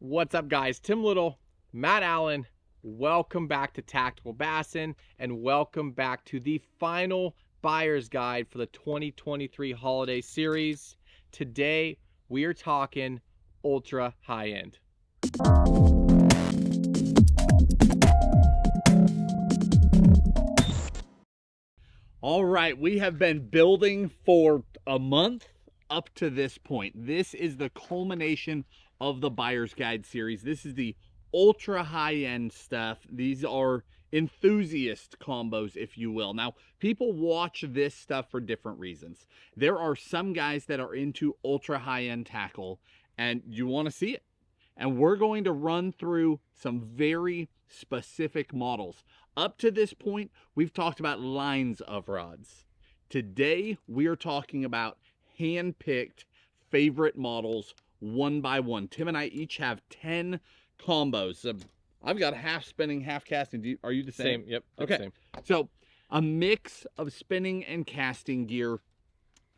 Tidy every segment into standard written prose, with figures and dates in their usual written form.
What's up, guys? Tim Little, Matt Allen. Welcome back to Tactical Bassin, and welcome back to the final buyer's guide for the 2023 holiday series. Today, we are talking ultra high end. All right, we have been building for a month up to this point. This is the culmination of the buyer's guide series. This is the ultra high-end stuff. These are enthusiast combos, if you will. Now, people watch this stuff for different reasons. There are some guys that are into ultra high-end tackle, and you want to see it. And we're going to run through some very specific models. Up to this point, we've talked about lines of rods. Today, we are talking about hand-picked favorite models one by one. Tim and I each have 10 combos. I've got half spinning, half casting. Are you the same? Same, yep. Okay. Same. So a mix of spinning and casting gear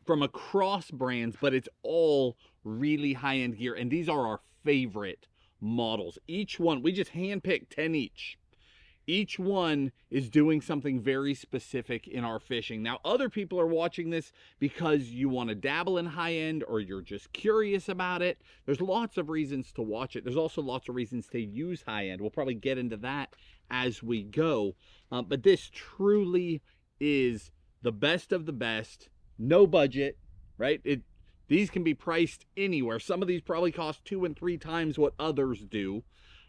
from across brands, but it's all really high-end gear. And these are our favorite models. Each one, we just handpicked 10 each. Each one is doing something very specific in our fishing. Now, other people are watching this because you want to dabble in high end or you're just curious about it. There's lots of reasons to watch it. There's also lots of reasons to use high end. We'll probably get into that as we go. But this truly is the best of the best. No budget, right? These can be priced anywhere. Some of these probably cost 2 and 3 times what others do.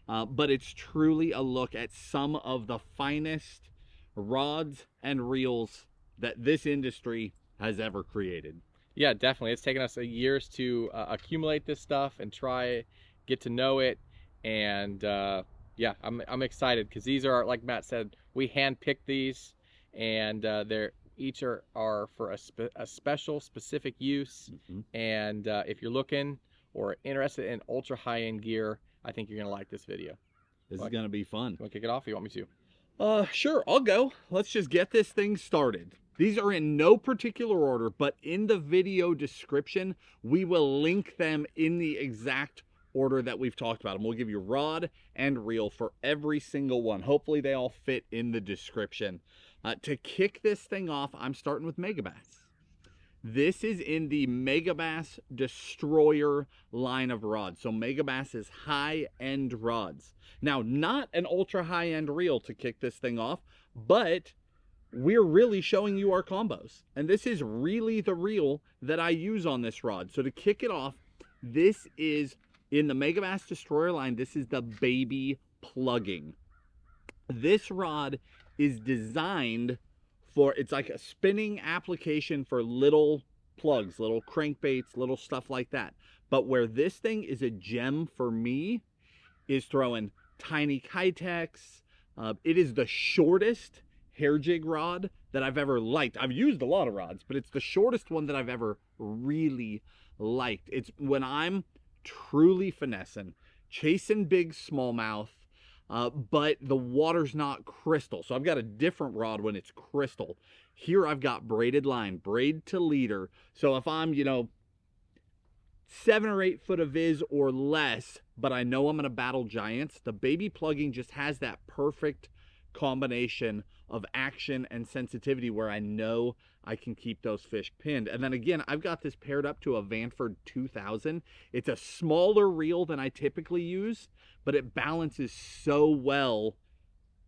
But it's truly a look at some of the finest rods and reels that this industry has ever created. Yeah, definitely. It's taken us years to accumulate this stuff and try get to know it. And yeah, I'm excited because these are, like Matt said, we handpicked these, and they're each are for a special specific use. And if you're looking or interested in ultra high-end gear, I think you're gonna like this video. This is gonna be fun. You want to kick it off, or you want me to? Sure, I'll go. Let's just get this thing started. These are in no particular order, but in the video description, we will link them in the exact order that we've talked about them. We'll give you rod and reel for every single one. Hopefully they all fit in the description. To kick this thing off, I'm starting with Megabass. This is in the Megabass Destroyer line of rods. So Megabass is high-end rods. Now, not an ultra high-end reel to kick this thing off, but we're really showing you our combos. And this is really the reel that I use on this rod. So to kick it off, this is in the Megabass Destroyer line. This is the baby plugging. This rod is designed for, it's like a spinning application for little plugs, little crankbaits, little stuff like that. But where this thing is a gem for me is throwing tiny Kitex. It is the shortest hair jig rod that I've ever liked. I've used a lot of rods, but it's the shortest one that I've ever really liked. It's when I'm truly finessing, chasing big smallmouth, but the water's not crystal. So I've got a different rod when it's crystal. Here I've got braided line, braid to leader. So if I'm, 7 or 8 foot of viz or less, but I know I'm going to battle giants, the baby plugging just has that perfect combination of action and sensitivity where I know I can keep those fish pinned. And then again, I've got this paired up to a Vanford 2000. It's a smaller reel than I typically use, but it balances so well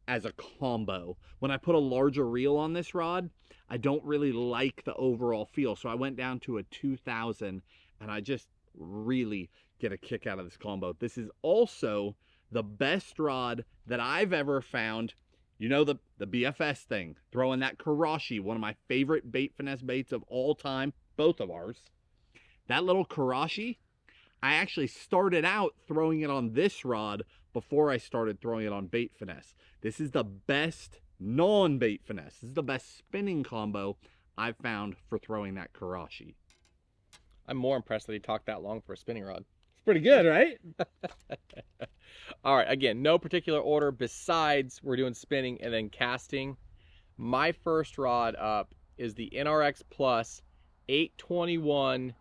as a combo. When I put a larger reel on this rod, I don't really like the overall feel. So I went down to a 2000, and I just really get a kick out of this combo. This is also the best rod that I've ever found. You know, the BFS thing, throwing that Karashi, one of my favorite bait finesse baits of all time, both of ours. That little Karashi, I actually started out throwing it on this rod before I started throwing it on bait finesse. This is the best non-bait finesse. This is the best spinning combo I've found for throwing that Karashi. I'm more impressed that he talked that long for a spinning rod. It's pretty good, right? All right, again, no particular order besides we're doing spinning and then casting. My first rod up is the NRX Plus 821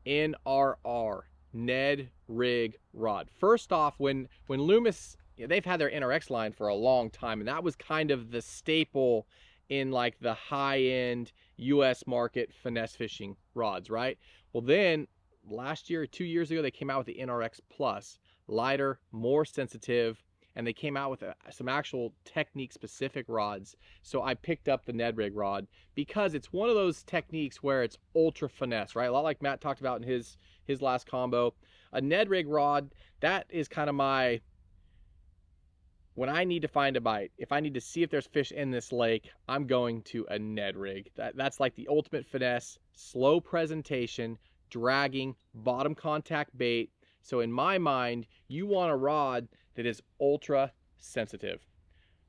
NRR, Ned rig rod. First off, when Loomis, they've had their NRX line for a long time, and that was kind of the staple in like the high-end US market finesse fishing rods, right? Well, then last year, 2 years ago, they came out with the NRX Plus, lighter, more sensitive, and they came out with some actual technique specific rods. So I picked up the Ned rig rod because it's one of those techniques where it's ultra finesse, right? A lot like Matt talked about in his last combo. A Ned rig rod, that is kind of my, when I need to find a bite, if I need to see if there's fish in this lake, I'm going to a Ned rig. That's like the ultimate finesse, slow presentation, dragging, bottom contact bait. So in my mind, you want a rod that is ultra sensitive.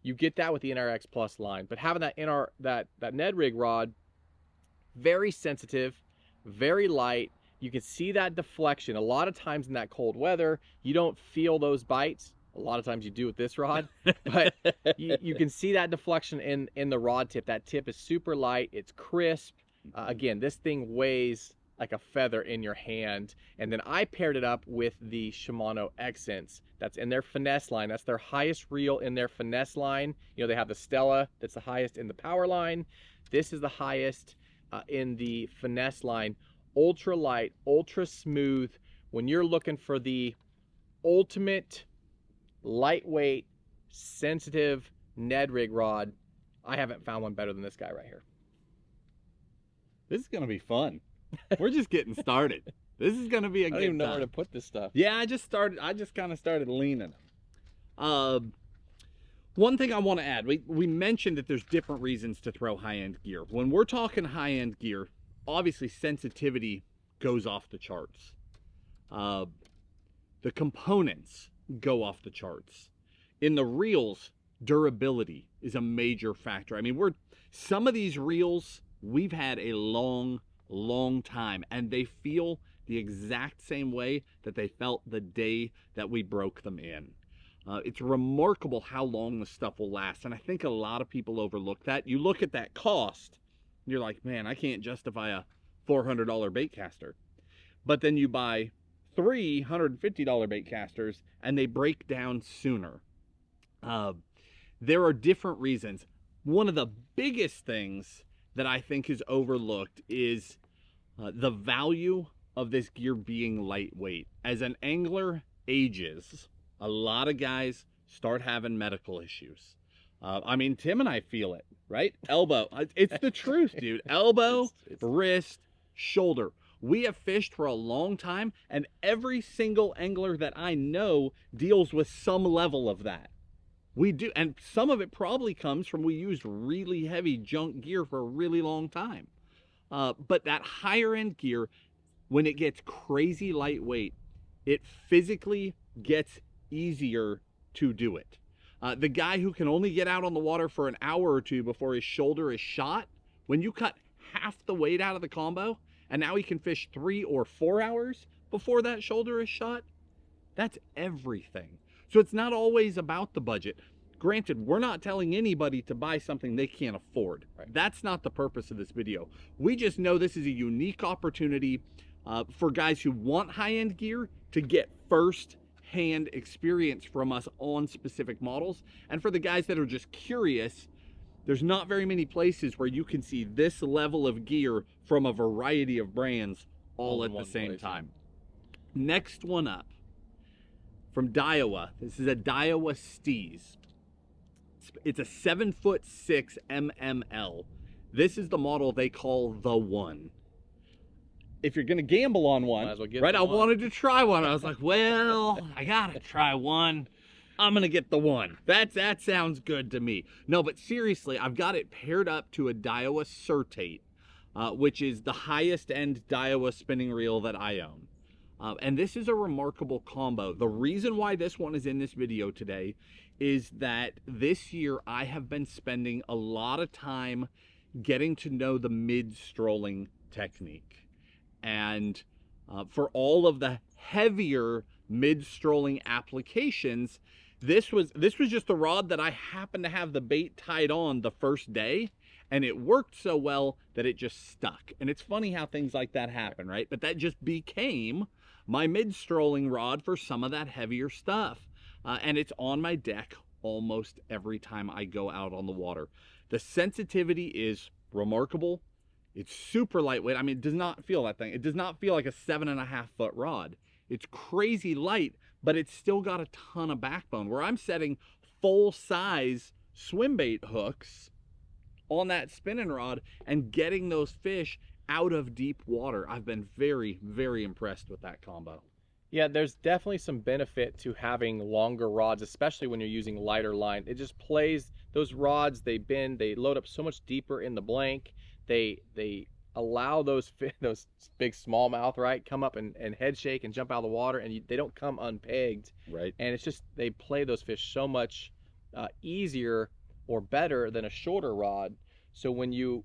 You get that with the NRX Plus line, but having that Ned rig rod, very sensitive, very light. You can see that deflection. A lot of times in that cold weather, you don't feel those bites. A lot of times you do with this rod, but you can see that deflection in the rod tip. That tip is super light, it's crisp. Again, this thing weighs like a feather in your hand. And then I paired it up with the Shimano Accents. That's in their finesse line. That's their highest reel in their finesse line. You know, they have the Stella, that's the highest in the power line. This is the highest in the finesse line. Ultra light, ultra smooth. When you're looking for the ultimate lightweight, sensitive Ned rig rod, I haven't found one better than this guy right here. This is gonna be fun. We're just getting started. This is gonna be a good time. I don't even know where to put this stuff. Yeah, I just kind of started leaning them. One thing I want to add, we mentioned that there's different reasons to throw high-end gear. When we're talking high-end gear, obviously sensitivity goes off the charts. The components go off the charts. In the reels, durability is a major factor. I mean, some of these reels we've had a long time, and they feel the exact same way that they felt the day that we broke them in. It's remarkable how long the stuff will last, and I think a lot of people overlook that. You look at that cost, and you're like, man, I can't justify a $400 bait caster. But then you buy $350 bait casters, and they break down sooner. There are different reasons. One of the biggest things that I think is overlooked is the value of this gear being lightweight. As an angler ages, a lot of guys start having medical issues. I mean, Tim and I feel it, right? Elbow, it's the truth, dude. Elbow, wrist, shoulder. We have fished for a long time, and every single angler that I know deals with some level of that. We do, and some of it probably comes from we used really heavy junk gear for a really long time. But that higher end gear, when it gets crazy lightweight, it physically gets easier to do it. The guy who can only get out on the water for an hour or two before his shoulder is shot, when you cut half the weight out of the combo, and now he can fish 3 or 4 hours before that shoulder is shot, that's everything. So it's not always about the budget. Granted, we're not telling anybody to buy something they can't afford. Right. That's not the purpose of this video. We just know this is a unique opportunity for guys who want high-end gear to get first-hand experience from us on specific models. And for the guys that are just curious, there's not very many places where you can see this level of gear from a variety of brands all at the same time. Next one up, from Daiwa. This is a Daiwa Steez. It's a 7'6" MML. This is the model they call the one. If you're gonna gamble on one, right? I wanted to try one. I was like, well, I gotta try one. I'm gonna get the one. That sounds good to me. No, but seriously, I've got it paired up to a Daiwa Certate, which is the highest end Daiwa spinning reel that I own. And this is a remarkable combo. The reason why this one is in this video today is that this year I have been spending a lot of time getting to know the mid-strolling technique. And for all of the heavier mid-strolling applications, this was just a rod that I happened to have the bait tied on the first day, and it worked so well that it just stuck. And it's funny how things like that happen, right? But that just became my mid-strolling rod for some of that heavier stuff. And it's on my deck almost every time I go out on the water. The sensitivity is remarkable. It's super lightweight. I mean, it does not feel that thing. It does not feel like a 7.5 foot rod. It's crazy light, but it's still got a ton of backbone. Where I'm setting full size swim bait hooks on that spinning rod and getting those fish out of deep water. I've been very, very impressed with that combo. Yeah, there's definitely some benefit to having longer rods, especially when you're using lighter line. It just plays, those rods, they bend, they load up so much deeper in the blank. They allow those big smallmouth, right, come up and head shake and jump out of the water, and they don't come unpegged. Right. And it's just, they play those fish so much easier or better than a shorter rod. So when you're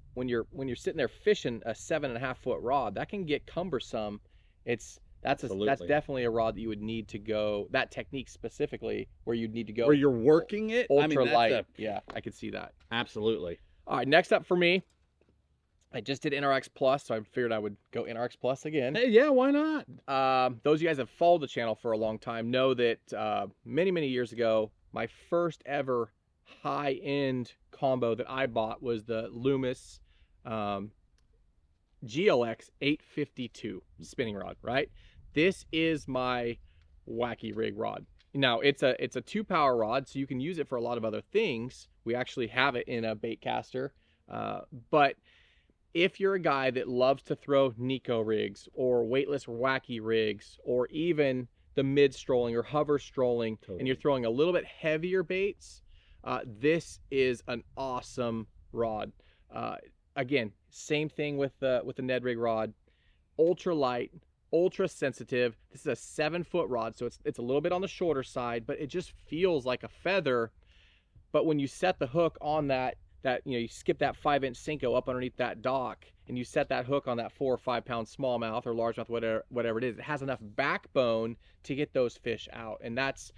sitting there fishing a 7.5 foot rod, that can get cumbersome. That's definitely a rod that you would need to go, that technique specifically, where you'd need to go where you're working it. Ultra light. Yeah, I could see that. Absolutely. All right, next up for me, I just did NRX Plus, so I figured I would go NRX Plus again. Hey, yeah, why not? Those of you guys that have followed the channel for a long time know that many years ago, my first ever high-end combo that I bought was the Loomis GLX 852 spinning rod, right? This is my Wacky rig rod. Now, it's a 2-power rod, so you can use it for a lot of other things. We actually have it in a bait caster, but if you're a guy that loves to throw Nico rigs or weightless Wacky rigs or even the mid strolling or hover strolling, and you're throwing a little bit heavier baits, this is an awesome rod. Again, same thing with the Ned rig rod, ultra light, ultra sensitive. This is a 7-foot rod, so it's a little bit on the shorter side, but it just feels like a feather. But when you set the hook on that you skip that 5-inch Cinco up underneath that dock, and you set that hook on that 4 or 5 pound smallmouth or largemouth, whatever it is, it has enough backbone to get those fish out, and that's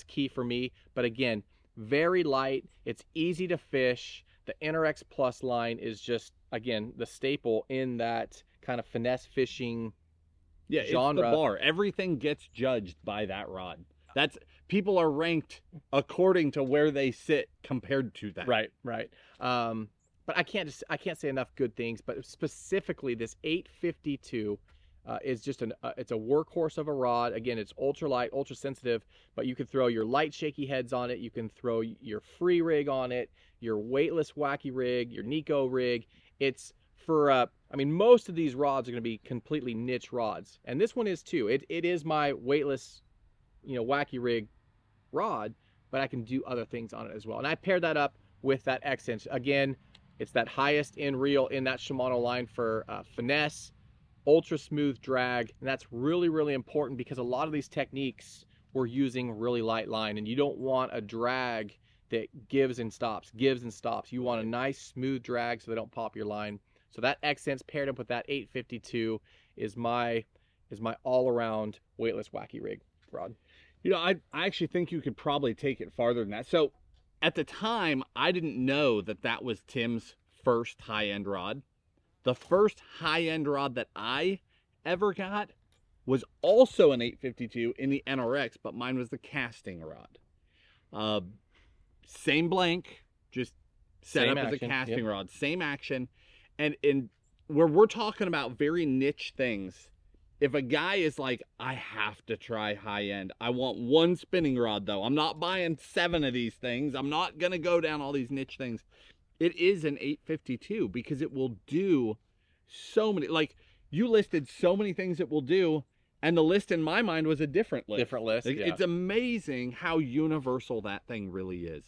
key for me. But again, very light, it's easy to fish. The NRX Plus line is just, again, the staple in that kind of finesse fishing genre. It's the bar. Everything gets judged by that rod. People are ranked according to where they sit compared to that. Right. But I can't say enough good things. But specifically, this 852 is just it's a workhorse of a rod. Again, it's ultra light, ultra sensitive. But you can throw your light shaky heads on it. You can throw your free rig on it, your weightless Wacky rig, your Nico rig. It's for I mean, most of these rods are going to be completely niche rods, and this one is too. It is my weightless, Wacky rig rod, but I can do other things on it as well. And I paired that up with that X-Inch. Again, it's that highest end reel in that Shimano line for finesse, ultra smooth drag, and that's really important because a lot of these techniques we're using really light line, and you don't want a drag that gives and stops. You want a nice smooth drag so they don't pop your line. So that X-Inch paired up with that 852 is my all-around weightless Wacky rig rod. I actually think you could probably take it farther than that. So at the time, I didn't know that was Tim's first high-end rod. The first high-end rod that I ever got was also an 852 in the NRX, but mine was the casting rod. Same blank, just set up as a casting rod. Same action. And where we're talking about very niche things, if a guy is like, I have to try high end, I want one spinning rod though, I'm not buying 7 of these things, I'm not gonna go down all these niche things, it is an 852 because it will do so many, like you listed so many things it will do, and the list in my mind was a different list. Yeah. It's amazing how universal that thing really is.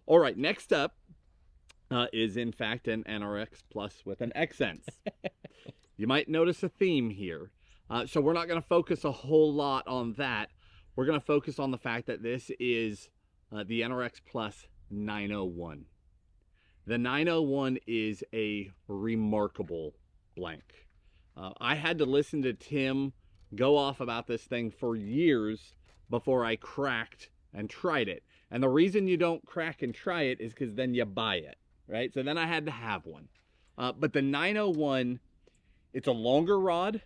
All right, next up is in fact an NRX Plus with an X-Sense. You might notice a theme here. So we're not going to focus a whole lot on that. We're going to focus on the fact that this is the NRX Plus 901. The 901 is a remarkable blank. I had to listen to Tim go off about this thing for years before I cracked and tried it. And the reason you don't crack and try it is because then you buy it, right? So then I had to have one. But the 901, it's a longer rod.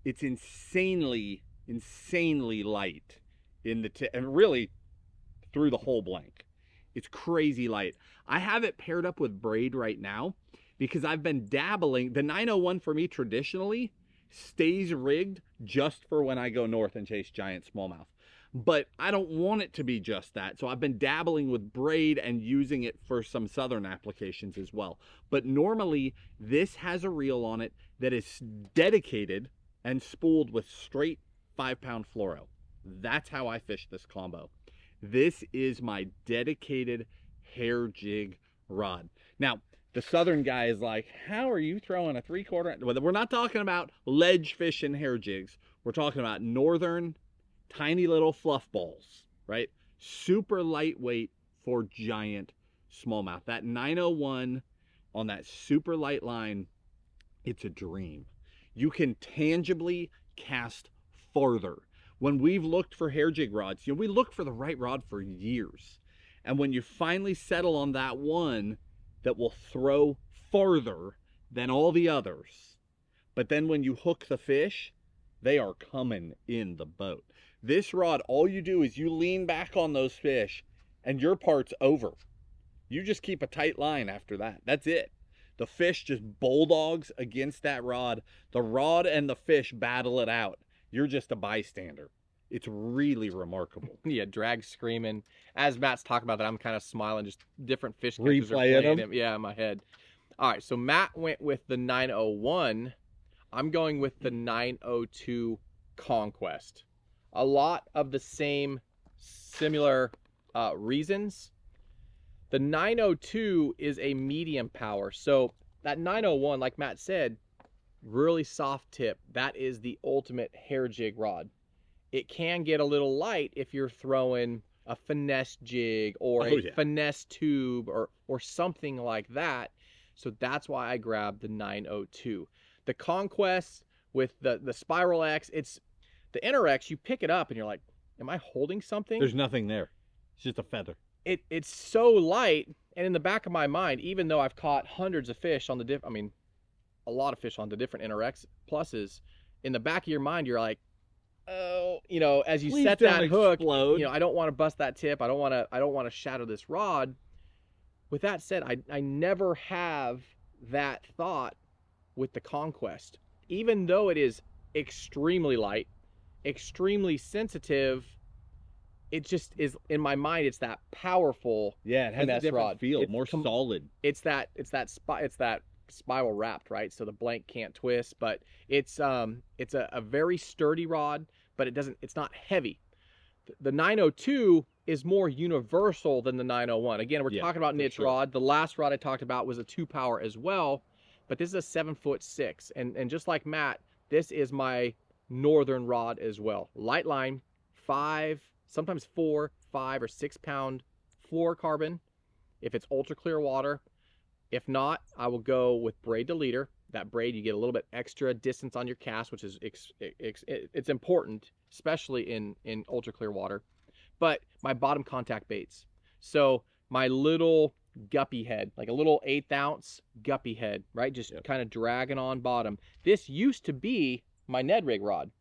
It's insanely insanely light in the tip, and really through the whole blank. It's crazy light. I have it paired up with braid right now because I've been dabbling. The 901 for me traditionally stays rigged just for when I go north and chase giant smallmouth. But I don't want it to be just that. So I've been dabbling with braid and using it for some southern applications as well. But normally this has a reel on it that is dedicated and spooled with straight 5-pound fluoro. That's how I fish this combo. This is my dedicated hair jig rod. Now, the southern guy is like, how are you throwing a 3/4? Well, we're not talking about ledge fishing hair jigs. We're talking about northern, tiny little fluff balls, right? Super lightweight for giant smallmouth. That 901 on that super light line, it's a dream. You can tangibly cast farther. When we've looked for hair jig rods, we look for the right rod for years. And when you finally settle on that one that will throw farther than all the others, but then when you hook the fish, they are coming in the boat. This rod, all you do is you lean back on those fish and your part's over. You just keep a tight line after that. That's it. The fish just bulldogs against that rod. The rod and the fish battle it out. You're just a bystander. It's really remarkable. Yeah, drag screaming. As Matt's talking about that, I'm kind of smiling, just different fish catchers are Replaying playing them? Yeah, in my head. All right, so Matt went with the 901. I'm going with the 902 Conquest. A lot of the same similar reasons. The 902 is a medium power. So that 901, like Matt said, really soft tip. That is the ultimate hair jig rod. It can get a little light if you're throwing a finesse jig or a finesse tube or something like that. So that's why I grabbed the 902. The Conquest with the Spiral X, it's the NRX, you pick it up and you're like, am I holding something? There's nothing there. It's just a feather. It's so light, and in the back of my mind, even though I've caught hundreds of fish on the a lot of fish on the different NRX pluses, in the back of your mind, you're like, oh, as you Please set don't that hook, explode. I don't want to bust that tip. I don't want to shatter this rod. With that said, I never have that thought with the Conquest. Even though it is extremely light, extremely sensitive, it just is in my mind. It's that powerful. Yeah, it has a different rod. feel, more solid. It's that spiral wrapped, right? So the blank can't twist, but it's a very sturdy rod, but it's not heavy. The 902 is more universal than the 901. Again, we're talking about niche rod. The last rod I talked about was a 2-power as well, but this is a 7'6", and just like Matt, this is my northern rod as well. Light line, 5, sometimes 4, 5, or 6 pound fluorocarbon if it's ultra clear water. If not, I will go with braid to leader. That braid, you get a little bit extra distance on your cast, which is it's important, especially in ultra clear water. But my bottom contact baits. So my little guppy head, like a little 1/8 ounce guppy head, right? Just kind of dragging on bottom. This used to be my Ned rig rod,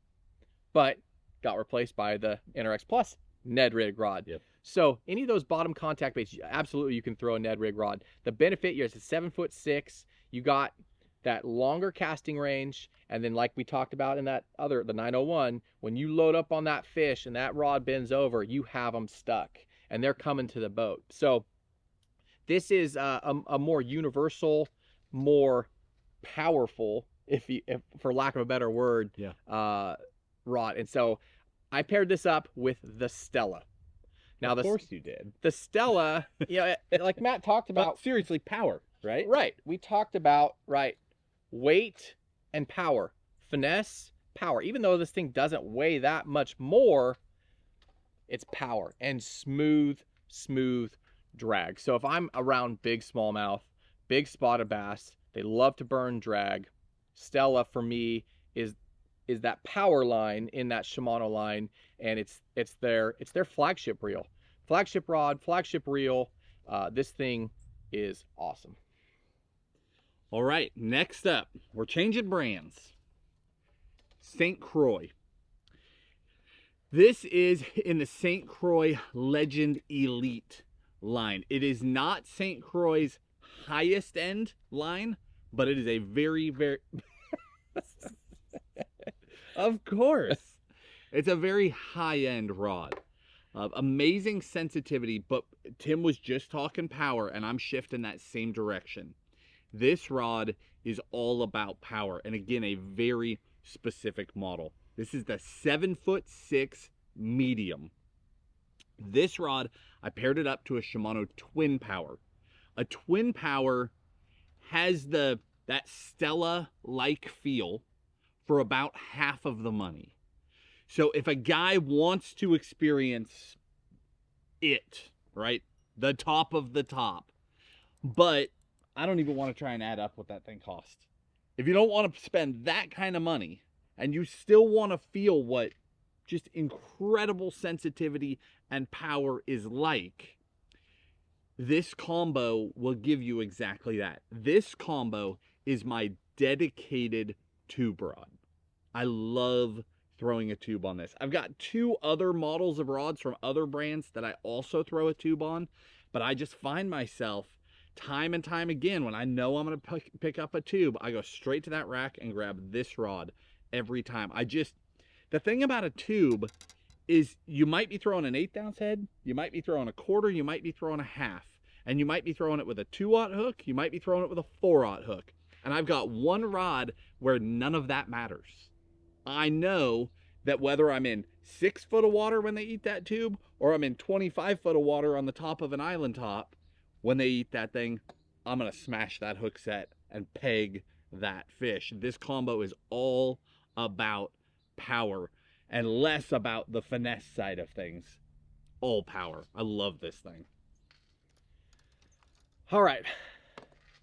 but got replaced by the NRX Plus Ned rig rod. Yep. So any of those bottom contact baits, absolutely you can throw a Ned rig rod. The benefit here is it's 7'6". You got that longer casting range, and then like we talked about in the 901, when you load up on that fish and that rod bends over, you have them stuck and they're coming to the boat. So this is a more universal, more powerful, if for lack of a better word, rod. And so I paired this up with the Stella. Now, of course you did. The Stella, like Matt talked about. But seriously, power, right? Right. We talked about, weight and power. Finesse, power. Even though this thing doesn't weigh that much more, it's power and smooth drag. So if I'm around big smallmouth, big spotted bass, they love to burn drag. Stella for me is that power line in that Shimano line, and it's their flagship reel. Flagship rod, flagship reel. This thing is awesome. All right, next up, we're changing brands. St. Croix. This is in the St. Croix Legend Elite line. It is not St. Croix's highest end line, but it is a very, very... Of course. It's a very high-end rod. Amazing sensitivity, but Tim was just talking power, and I'm shifting that same direction. This rod is all about power, and again, a very specific model. This is the 7'6" medium. This rod, I paired it up to a Shimano Twin Power. A Twin Power has that Stella-like feel for about half of the money. So if a guy wants to experience it, right, the top of the top, but I don't even want to try and add up what that thing costs. If you don't want to spend that kind of money and you still want to feel what just incredible sensitivity and power is like, this combo will give you exactly that. This combo is my dedicated tube rod. I love throwing a tube on this. I've got 2 other models of rods from other brands that I also throw a tube on, but I just find myself time and time again, when I know I'm going to pick up a tube, I go straight to that rack and grab this rod every time. The thing about a tube is you might be throwing an 1/8 ounce head, you might be throwing a 1/4, you might be throwing a 1/2, and you might be throwing it with a 2/0 hook, you might be throwing it with a 4/0 hook. And I've got one rod where none of that matters. I know that whether I'm in 6 foot of water when they eat that tube, or I'm in 25 foot of water on the top of an island top, when they eat that thing, I'm going to smash that hook set and peg that fish. This combo is all about power and less about the finesse side of things. All power. I love this thing. All right.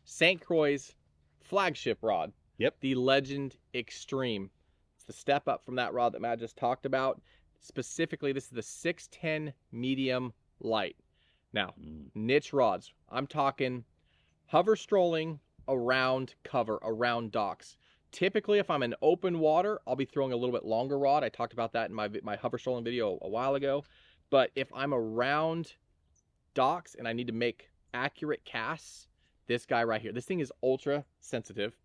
St. Croix's flagship rod. Yep. The Legend Extreme. It's the step up from that rod that Matt just talked about. Specifically, this is the 610 medium light. Now, niche rods. I'm talking hover strolling around cover, around docks. Typically, if I'm in open water, I'll be throwing a little bit longer rod. I talked about that in my hover strolling video a while ago. But if I'm around docks and I need to make accurate casts, this guy right here, this thing is ultra sensitive.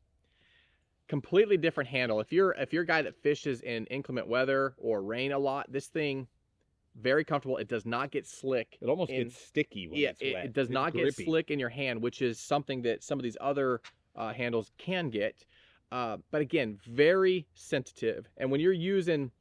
Completely different handle. If you're a guy that fishes in inclement weather or rain a lot, this thing, very comfortable. It does not get slick. It almost gets sticky when it's wet. It does not get slick in your hand, which is something that some of these other handles can get. But again, very sensitive. And when you're using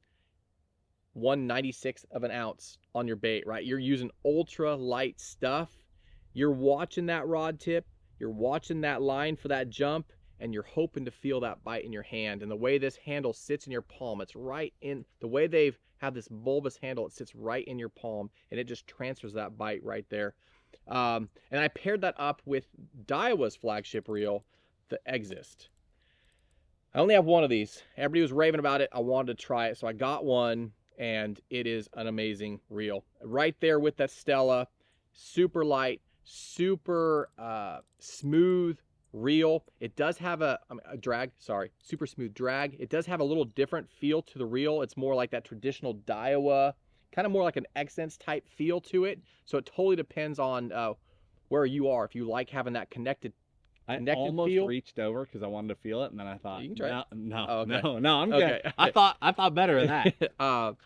1/96 of an ounce on your bait, right? You're using ultra light stuff. You're watching that rod tip. You're watching that line for that jump, and you're hoping to feel that bite in your hand. And the way this handle sits in your palm, it's right in the way they've had this bulbous handle, it sits right in your palm, and it just transfers that bite right there. And I paired that up with Daiwa's flagship reel, the Enthusiast. I only have one of these. Everybody was raving about it. I wanted to try it, so I got one, and it is an amazing reel. Right there with that Stella, super light, super smooth reel. It does have a drag, sorry, super smooth drag. It does have a little different feel to the reel. It's more like that traditional Daiwa, kind of more like an Accents type feel to it. So it totally depends on where you are. If you like having that connected I almost feel. Reached over because I wanted to feel it, and then I thought, you can try no, oh, okay. no, I'm good. Okay. I thought better of that.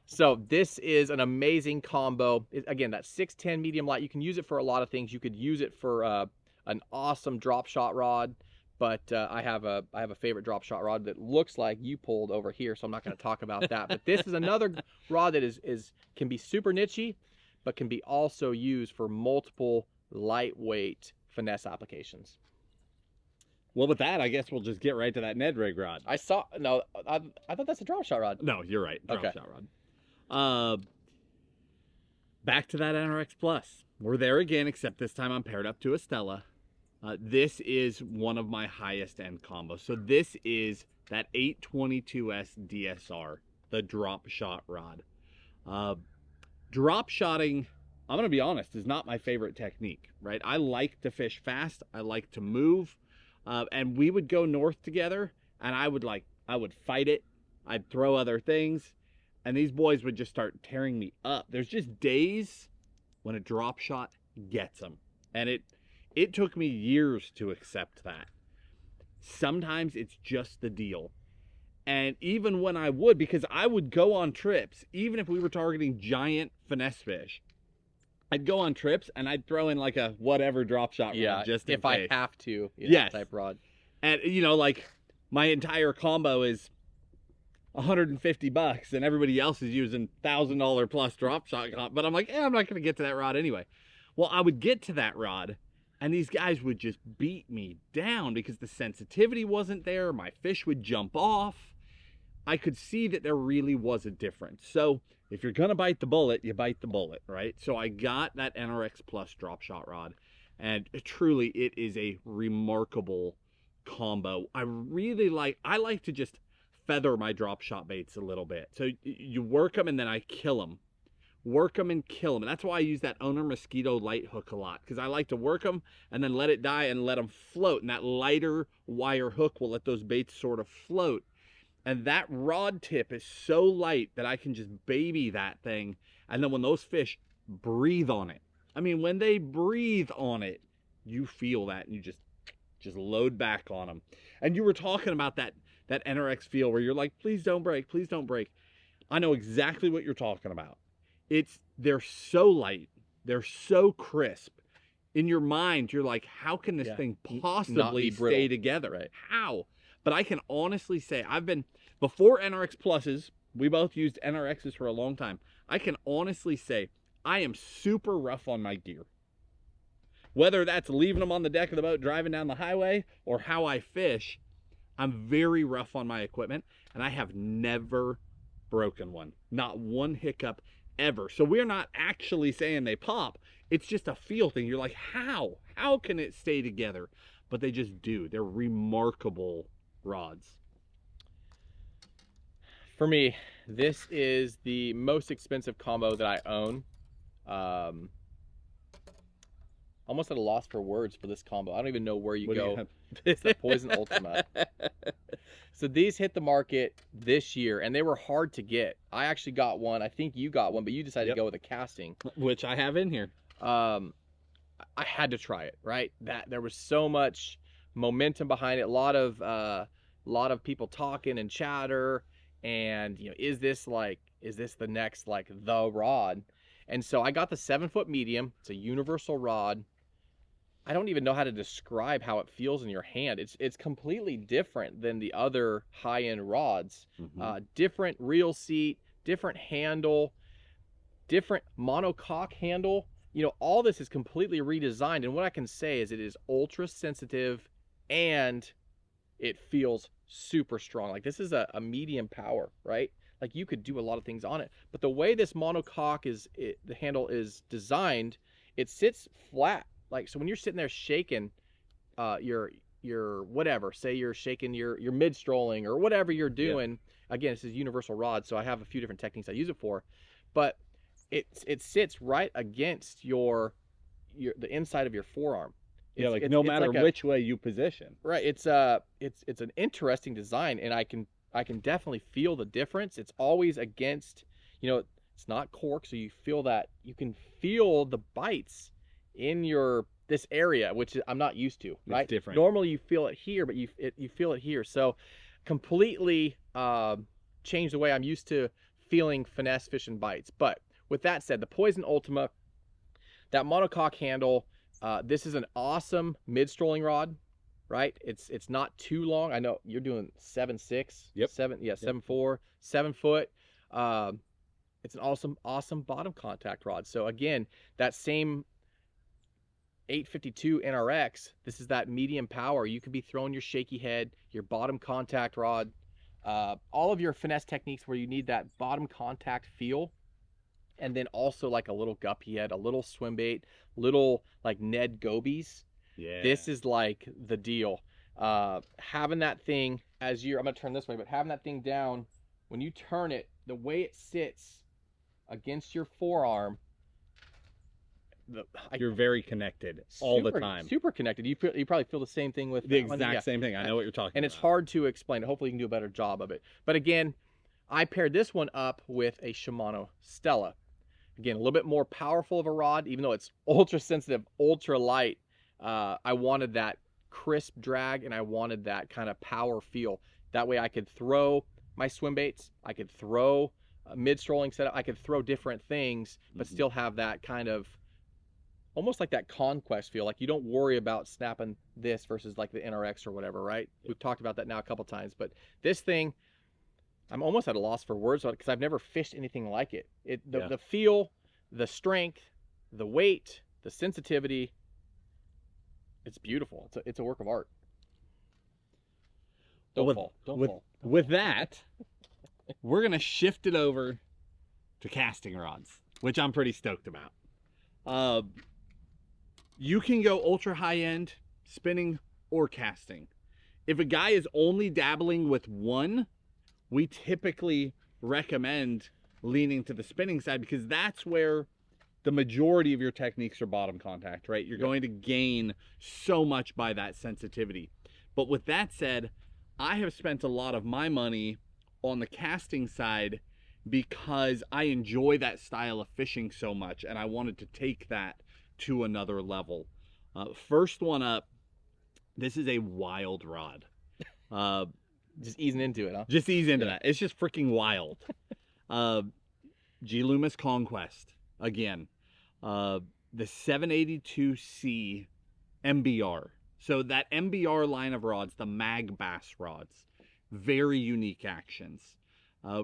So this is an amazing combo. Again, that 610 medium light, you can use it for a lot of things. You could use it for an awesome drop shot rod, but I have a favorite drop shot rod that looks like you pulled over here, so I'm not going to talk about that. But this is another rod that can be super nichey, but can be also used for multiple lightweight finesse applications. Well, with that, I guess we'll just get right to that Ned rig rod. I thought that's a drop shot rod. No, you're right. Drop shot rod. Back to that NRX Plus. We're there again, except this time I'm paired up to a Stella. This is one of my highest end combos. So this is that 822S DSR, the drop shot rod. Drop shotting, I'm going to be honest, is not my favorite technique, right? I like to fish fast. I like to move. And we would go north together, and I would fight it. I'd throw other things. and these boys would just start tearing me up. There's just days when a drop shot gets them, and it took me years to accept that. Sometimes it's just the deal. And even when I would, because I would go on trips, even if we were targeting giant finesse fish, I'd go on trips and I'd throw in like a whatever drop shot rod just in if case. I have to, yes, type rod. And you know, like my entire combo is $150 and everybody else is using $1,000 plus drop shot, but I'm like, I'm not gonna get to that rod anyway. Well, I would get to that rod and these guys would just beat me down because the sensitivity wasn't there. My fish would jump off. I could see that there really was a difference. So if you're gonna bite the bullet, you bite the bullet, right? So I got that NRX Plus drop shot rod, and truly it is a remarkable combo. I like to just feather my drop shot baits a little bit. So you work them and then I kill them. Work them and kill them. And that's why I use that Owner Mosquito light hook a lot, because I like to work them and then let it die and let them float. And that lighter wire hook will let those baits sort of float. And that rod tip is so light that I can just baby that thing. And then when those fish breathe on it, I mean, when they breathe on it, you feel that and you just load back on them. And you were talking about that NRX feel where you're like, please don't break, please don't break. I know exactly what you're talking about. They're so light, they're so crisp. In your mind, you're like, how can this thing possibly stay together? Right. How? But I can honestly say, before NRX Pluses, we both used NRXs for a long time. I can honestly say, I am super rough on my gear. Whether that's leaving them on the deck of the boat, driving down the highway, or how I fish, I'm very rough on my equipment, and I have never broken one. Not one hiccup ever. So we're not actually saying they pop. It's just a feel thing. You're like, how? How can it stay together? But they just do. They're remarkable rods. For me, this is the most expensive combo that I own. Almost at a loss for words for this combo. I don't even know where you go. It's the Poison Ultima. So these hit the market this year, and they were hard to get. I actually got one. I think you got one, but you decided to go with a casting, which I have in here. I had to try it. Right, that there was so much momentum behind it. A lot of people talking and chatter, and is this the next the rod? And so I got the 7-foot medium. It's a universal rod. I don't even know how to describe how it feels in your hand. It's completely different than the other high-end rods. Different reel seat, different handle, different monocoque handle. All this is completely redesigned. And what I can say is it is ultra sensitive and it feels super strong. Like this is a medium power, right? Like you could do a lot of things on it. But the way this monocoque the handle is designed, it sits flat. Like, so when you're sitting there shaking your whatever, say you're shaking your mid strolling or whatever you're doing, again, this is universal rod, so I have a few different techniques I use it for, but it sits right against the inside of your forearm. No matter which way you position. Right. It's an interesting design, and I can definitely feel the difference. It's always against, it's not cork, so you can feel the bites in this area, which I'm not used to, right? It's different. Normally you feel it here, but you feel it here. So completely changed the way I'm used to feeling finesse fishing bites. But with that said, the Poison Ultima, that monocoque handle, this is an awesome mid-strolling rod, right? It's not too long. I know you're doing 7.6, 7.4, 7 foot. It's an awesome bottom contact rod. So again, that same 852 NRX, this is that medium power. You could be throwing your shaky head, your bottom contact rod, all of your finesse techniques where you need that bottom contact feel, and then also like a little guppy head, a little swim bait, little like Ned gobies. Yeah. This is like the deal. Having that thing I'm gonna turn this way, but having that thing down, when you turn it, the way it sits against your forearm, you're very connected all the time. Super connected. You probably feel the same thing with the exact same thing. I know what you're talking about. And it's hard to explain. Hopefully you can do a better job of it. But again, I paired this one up with a Shimano Stella. Again, a little bit more powerful of a rod, even though it's ultra sensitive, ultra light. I wanted that crisp drag, and I wanted that kind of power feel. That way I could throw my swim baits, I could throw a mid-strolling setup, I could throw different things, but still have that kind of, almost like that conquest feel. Like you don't worry about snapping this versus like the NRX or whatever, right? We've talked about that now a couple times, but this thing, I'm almost at a loss for words on it because I've never fished anything like it. The feel, the strength, the weight, the sensitivity, it's beautiful. It's a work of art. Don't fall. With that, we're going to shift it over to casting rods, which I'm pretty stoked about. You can go ultra high end, spinning or casting. If a guy is only dabbling with one, we typically recommend leaning to the spinning side because that's where the majority of your techniques are bottom contact, right? You're going to gain so much by that sensitivity. But with that said, I have spent a lot of my money on the casting side because I enjoy that style of fishing so much, and I wanted to take that to another level. First one up, this is a wild rod. Just easing into it, huh? Just ease into that. It's just freaking wild. Loomis Conquest. Again, the 782C MBR. So that MBR line of rods, the Megabass rods, very unique actions.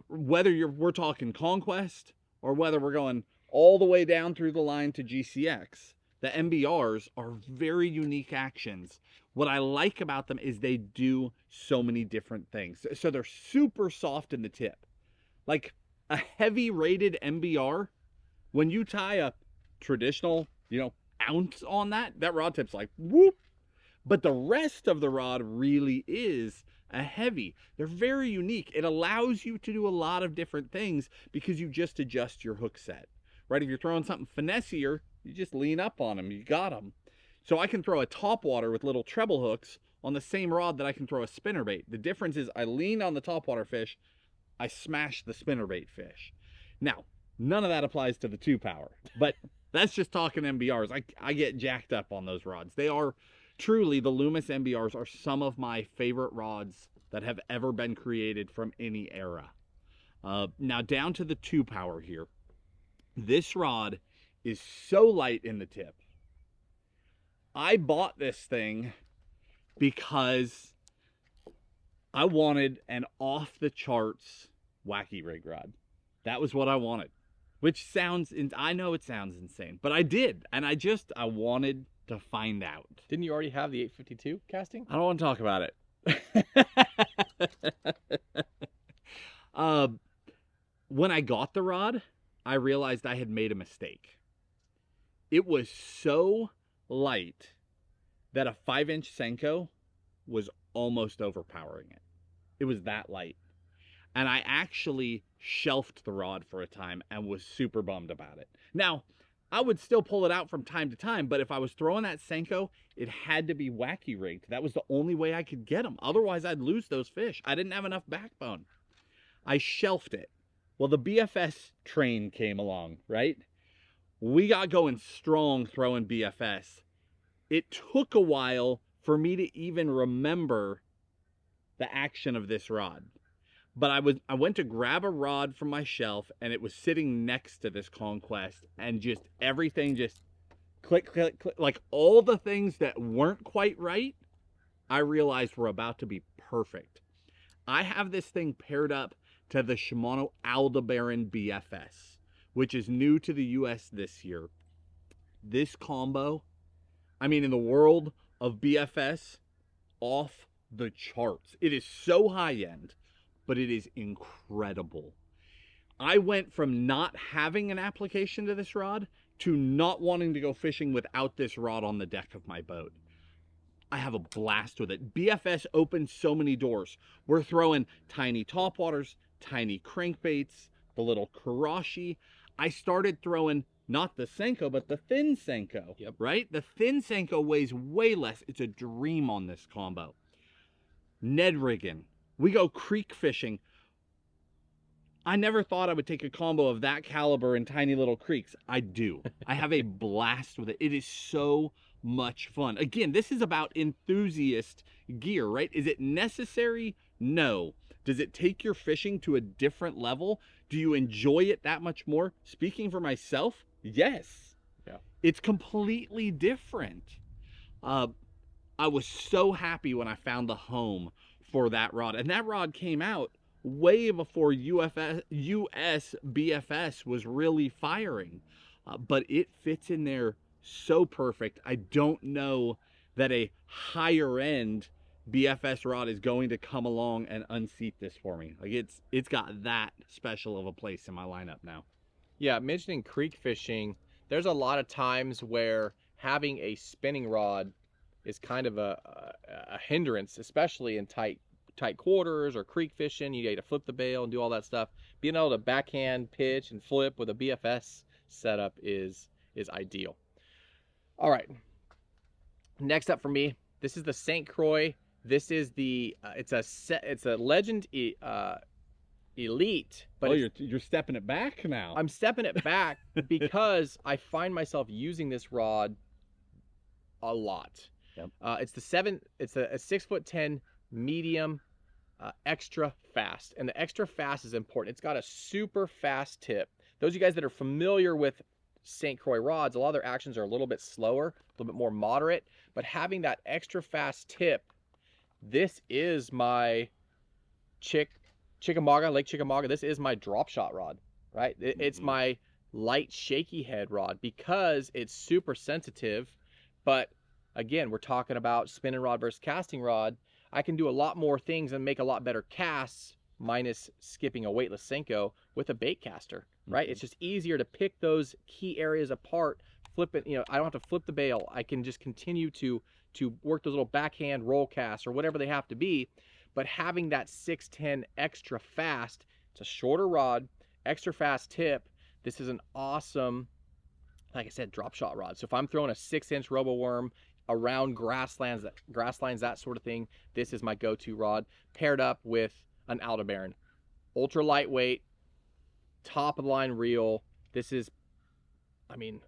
Whether we're talking Conquest or whether we're going all the way down through the line to GCX, the MBRs are very unique actions. What I like about them is they do so many different things. So they're super soft in the tip. Like a heavy rated MBR, when you tie a traditional, ounce on that rod tip's like whoop. But the rest of the rod really is a heavy. They're very unique. It allows you to do a lot of different things because you just adjust your hook set, right? If you're throwing something finessier, you just lean up on them. You got them. So I can throw a topwater with little treble hooks on the same rod that I can throw a spinnerbait. The difference is I lean on the topwater fish, I smash the spinnerbait fish. Now, none of that applies to the 2-power, but that's just talking MBRs. I get jacked up on those rods. They are truly, the Loomis MBRs are some of my favorite rods that have ever been created from any era. Now down to the 2-power here. This rod is so light in the tip. I bought this thing because I wanted an off-the-charts Wacky rig rod. That was what I wanted, which sounds, I know it sounds insane, but I did, and I wanted to find out. Didn't you already have the 852 casting? I don't want to talk about it. When I got the rod, I realized I had made a mistake. It was so light that a 5-inch Senko was almost overpowering it. It was that light. And I actually shelved the rod for a time and was super bummed about it. Now, I would still pull it out from time to time, but if I was throwing that Senko, it had to be Wacky rigged. That was the only way I could get them. Otherwise, I'd lose those fish. I didn't have enough backbone. I shelved it. Well, the BFS train came along, right? We got going strong throwing BFS. It took a while for me to even remember the action of this rod. But I went to grab a rod from my shelf, and it was sitting next to this Conquest, and just everything just click, click, click. Like all the things that weren't quite right, I realized were about to be perfect. I have this thing paired up to the Shimano Aldebaran BFS, which is new to the US this year. This combo, I mean, in the world of BFS, off the charts. It is so high end, but it is incredible. I went from not having an application to this rod to not wanting to go fishing without this rod on the deck of my boat. I have a blast with it. BFS opens so many doors. We're throwing tiny topwaters, tiny crankbaits, the little karashi. I started throwing not the Senko, but the thin Senko, right? The thin Senko weighs way less. It's a dream on this combo. Ned rigging. We go creek fishing. I never thought I would take a combo of that caliber in tiny little creeks. I do. I have a blast with it. It is so much fun. Again, this is about enthusiast gear, right? Is it necessary? No. Does it take your fishing to a different level? Do you enjoy it that much more? Speaking for myself, yes. Yeah. It's completely different. I was so happy when I found the home for that rod. And that rod came out way before US BFS was really firing. But it fits in there so perfect. I don't know that a higher end BFS rod is going to come along and unseat this for me. Like it's got that special of a place in my lineup now. Yeah, mentioning creek fishing, there's a lot of times where having a spinning rod is kind of a hindrance, especially in tight quarters or creek fishing. You got to flip the bail and do all that stuff. Being able to backhand pitch and flip with a BFS setup is ideal. All right, next up for me, this is the St. Croix. This is the it's a Legend Elite, but you're stepping it back now. I'm stepping it back because I find myself using this rod a lot. Yep. It's a 6'10" medium, extra fast, and the extra fast is important. It's got a super fast tip. Those of you guys that are familiar with St. Croix rods, a lot of their actions are a little bit slower, a little bit more moderate, but having that extra fast tip, this is my Chickamauga, Lake Chickamauga. This is my drop shot rod, right? It's my light shaky head rod because it's super sensitive. But again, we're talking about spinning rod versus casting rod. I can do a lot more things and make a lot better casts minus skipping a weightless Senko with a bait caster, right? It's just easier to pick those key areas apart, flip it, I don't have to flip the bail. I can just continue to work those little backhand roll casts or whatever they have to be. But having that 6'10" extra fast, it's a shorter rod, extra fast tip. This is an awesome, like I said, drop shot rod. So if I'm throwing a 6-inch robo worm around grasslands, that sort of thing, this is my go-to rod, paired up with an Aldebaran. Ultra lightweight, top of the line reel. This is, I mean,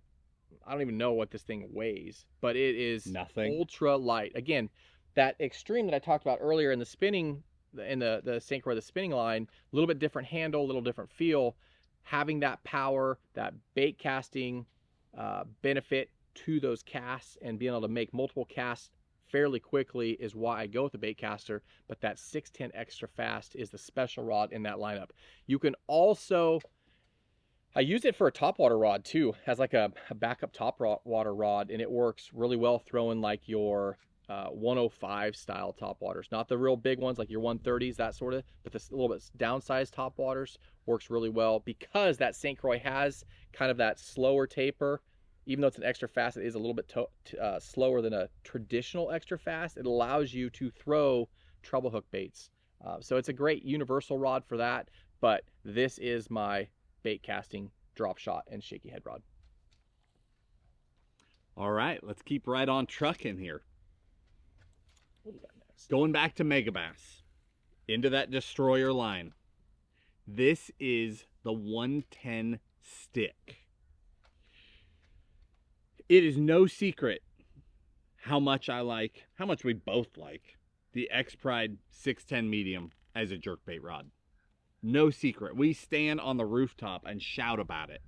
I don't even know what this thing weighs, but it is nothing. Ultra light. Again, that extreme that I talked about earlier in the spinning, in the St. Croix, the spinning line, a little bit different handle, a little different feel. Having that power, that bait casting benefit to those casts and being able to make multiple casts fairly quickly is why I go with the bait caster. But that 6'10" extra fast is the special rod in that lineup. You can also, I use it for a topwater rod too, as like a backup topwater rod, and it works really well throwing like your 105 style topwaters, not the real big ones like your 130s, that sort of, but this little bit downsized topwaters works really well because that St. Croix has kind of that slower taper. Even though it's an extra fast, it is a little bit slower than a traditional extra fast. It allows you to throw treble hook baits. So it's a great universal rod for that, but this is my bait casting drop shot and shaky head rod. All right, let's keep right on trucking here. What do we got next? Going back to Megabass, into that destroyer line. This is the 110 stick. It is no secret how much we both like the X-Pride 610 medium as a jerkbait rod. No secret. We stand on the rooftop and shout about it.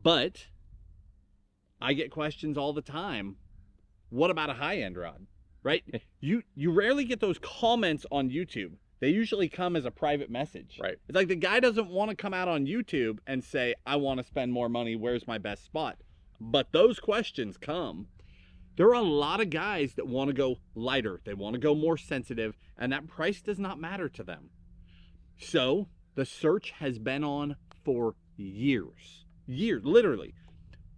But I get questions all the time. What about a high-end rod? Right? You rarely get those comments on YouTube. They usually come as a private message. Right. It's like the guy doesn't want to come out on YouTube and say, I want to spend more money. Where's my best spot? But those questions come. There are a lot of guys that want to go lighter. They want to go more sensitive, and that price does not matter to them. So the search has been on for years. Years, literally.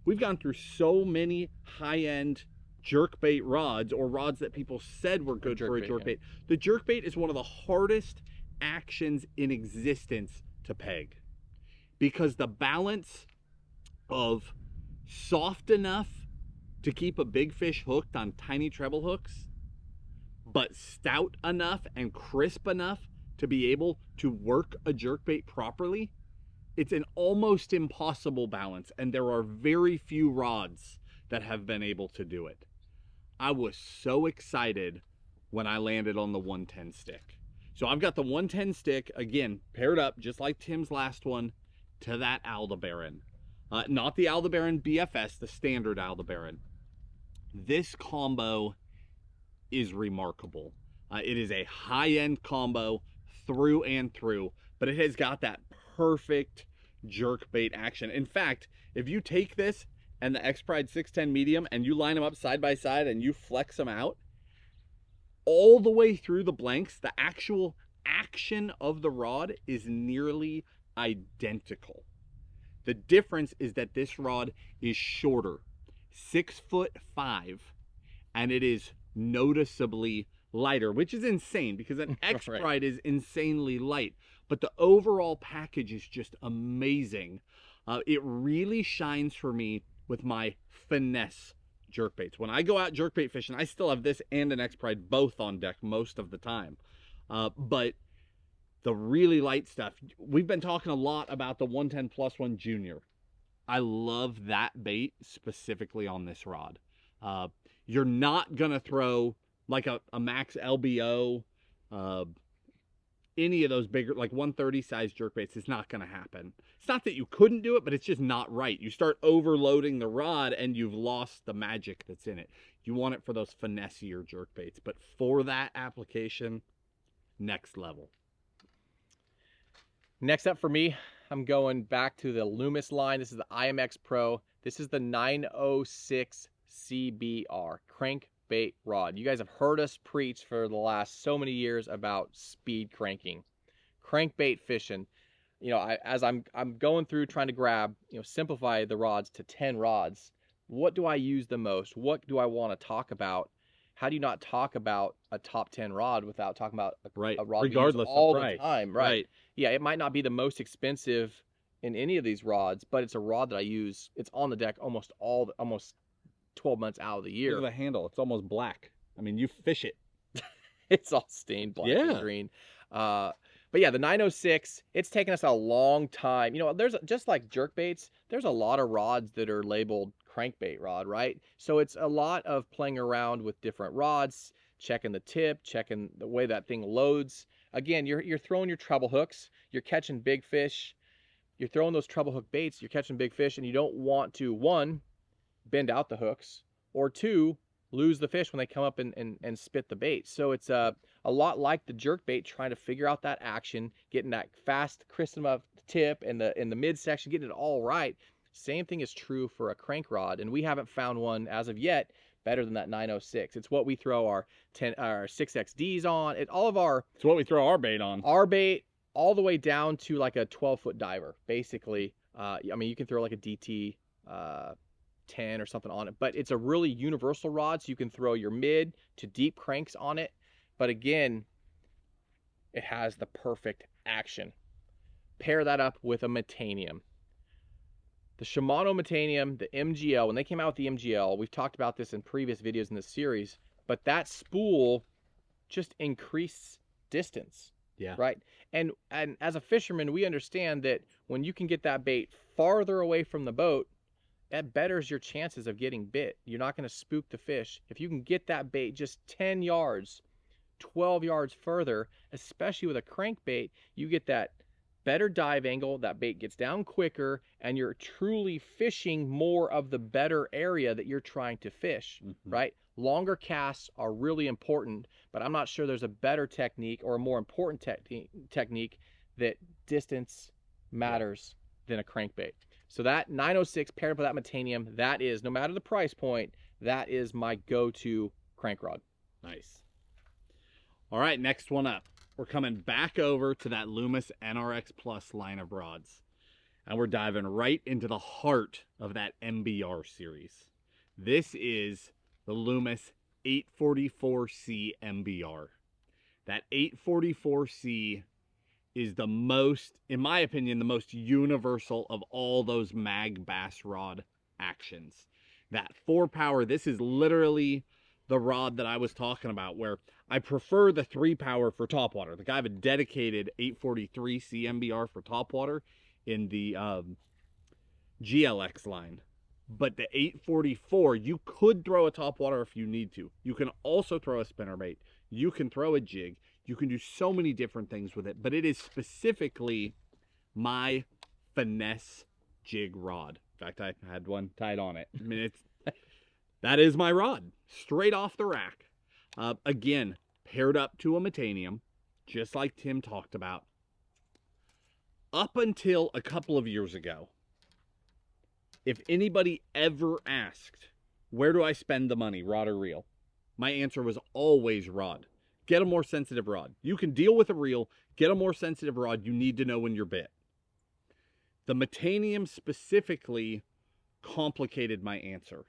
We've gone through so many high-end jerkbait rods, or rods that people said were good for a jerkbait. Yeah. The jerkbait is one of the hardest actions in existence to peg, because the balance of soft enough to keep a big fish hooked on tiny treble hooks, but stout enough and crisp enough to be able to work a jerkbait properly, it's an almost impossible balance, and there are very few rods that have been able to do it. I was so excited when I landed on the 110 stick. So I've got the 110 stick, again, paired up, just like Tim's last one, to that Aldebaran. Not the Aldebaran BFS, the standard Aldebaran. This combo is remarkable. It is a high-end combo through and through, but it has got that perfect jerkbait action. In fact, if you take this and the X-Pride 610 medium and you line them up side by side and you flex them out, all the way through the blanks, the actual action of the rod is nearly identical. The difference is that this rod is shorter, 6'5", and it is noticeably lighter, which is insane because an X-Pride Right. is insanely light, but the overall package is just amazing. It really shines for me with my Finesse jerkbaits. When I go out jerkbait fishing, I still have this and an X-Pride both on deck most of the time. But the really light stuff, we've been talking a lot about the 110+1 Junior. I love that bait specifically on this rod. You're not gonna throw like a Max LBO, any of those bigger, like 130 size jerkbaits. It's not gonna happen. It's not that you couldn't do it, but it's just not right. You start overloading the rod and you've lost the magic that's in it. You want it for those finessier jerkbaits, but for that application, next level. Next up for me, I'm going back to the Loomis line. This is the IMX Pro. This is the 906 CBR crankbait rod. You guys have heard us preach for the last so many years about speed cranking, crankbait fishing. You know, as I'm going through trying to grab, simplify the rods to 10 rods. What do I use the most? What do I want to talk about? How do you not talk about a top 10 rod without talking about a rod regardless all of price. the time? Right. Yeah, it might not be the most expensive in any of these rods, but it's a rod that I use. It's on the deck almost 12 months out of the year. Look at the handle. It's almost black. I mean, you fish it. It's all stained black and green. But yeah, the 906, it's taken us a long time. There's just like jerkbaits, there's a lot of rods that are labeled crankbait rod, right? So it's a lot of playing around with different rods, checking the tip, checking the way that thing loads. Again, you're throwing your treble hooks, you're catching big fish, you're throwing those treble hook baits, you're catching big fish, and you don't want to, one, bend out the hooks, or two, lose the fish when they come up and spit the bait. So it's a lot like the jerkbait, trying to figure out that action, getting that fast, crisp enough tip in the midsection, getting it all right. Same thing is true for a crank rod, and we haven't found one as of yet better than that 906. It's what we throw our 6XDs on. It's what we throw our bait on. Our bait all the way down to like a 12-foot diver, basically. I mean, you can throw like a DT 10 or something on it, but it's a really universal rod, so you can throw your mid to deep cranks on it. But again, it has the perfect action. Pair that up with a Metanium. The Shimano Metanium, the MGL, when they came out with the MGL, we've talked about this in previous videos in this series, but that spool just increased distance. Yeah. Right? And as a fisherman, we understand that when you can get that bait farther away from the boat, that betters your chances of getting bit. You're not going to spook the fish. If you can get that bait just 10 yards, 12 yards further, especially with a crankbait, you get that better dive angle, that bait gets down quicker, and you're truly fishing more of the better area that you're trying to fish, right? Longer casts are really important, but I'm not sure there's a better technique or a more important technique that distance matters than a crankbait. So that 906 paired up with that Metanium, that is, no matter the price point, that is my go-to crank rod. Nice. All right, next one up. We're coming back over to that Loomis NRX Plus line of rods. And we're diving right into the heart of that MBR series. This is the Loomis 844C MBR. That 844C is the most, in my opinion, the most universal of all those mag bass rod actions. That 4-power, this is literally the rod that I was talking about, where I prefer the 3-power for topwater. Like I have a dedicated 843 CMBR for topwater in the GLX line. But the 844, you could throw a topwater if you need to. You can also throw a spinnerbait. You can throw a jig. You can do so many different things with it. But it is specifically my Finesse jig rod. In fact, I had one tied on it. I mean, that is my rod, straight off the rack. Again, paired up to a Metanium, just like Tim talked about. Up until a couple of years ago, if anybody ever asked, where do I spend the money, rod or reel? My answer was always rod. Get a more sensitive rod. You can deal with a reel, get a more sensitive rod. You need to know when you're bit. The Metanium specifically complicated my answer.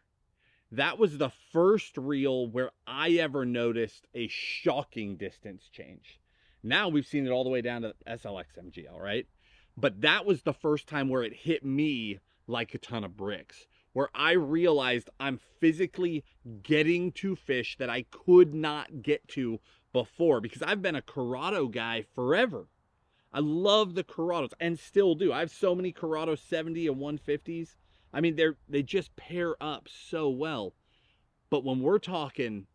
That was the first reel where I ever noticed a shocking distance change. Now we've seen it all the way down to SLX MGL, right? But that was the first time where it hit me like a ton of bricks, where I realized I'm physically getting to fish that I could not get to before, because I've been a Corrado guy forever. I love the Corrados and still do. I have so many Corrado 70 and 150s. I mean, they just pair up so well. But when we're talking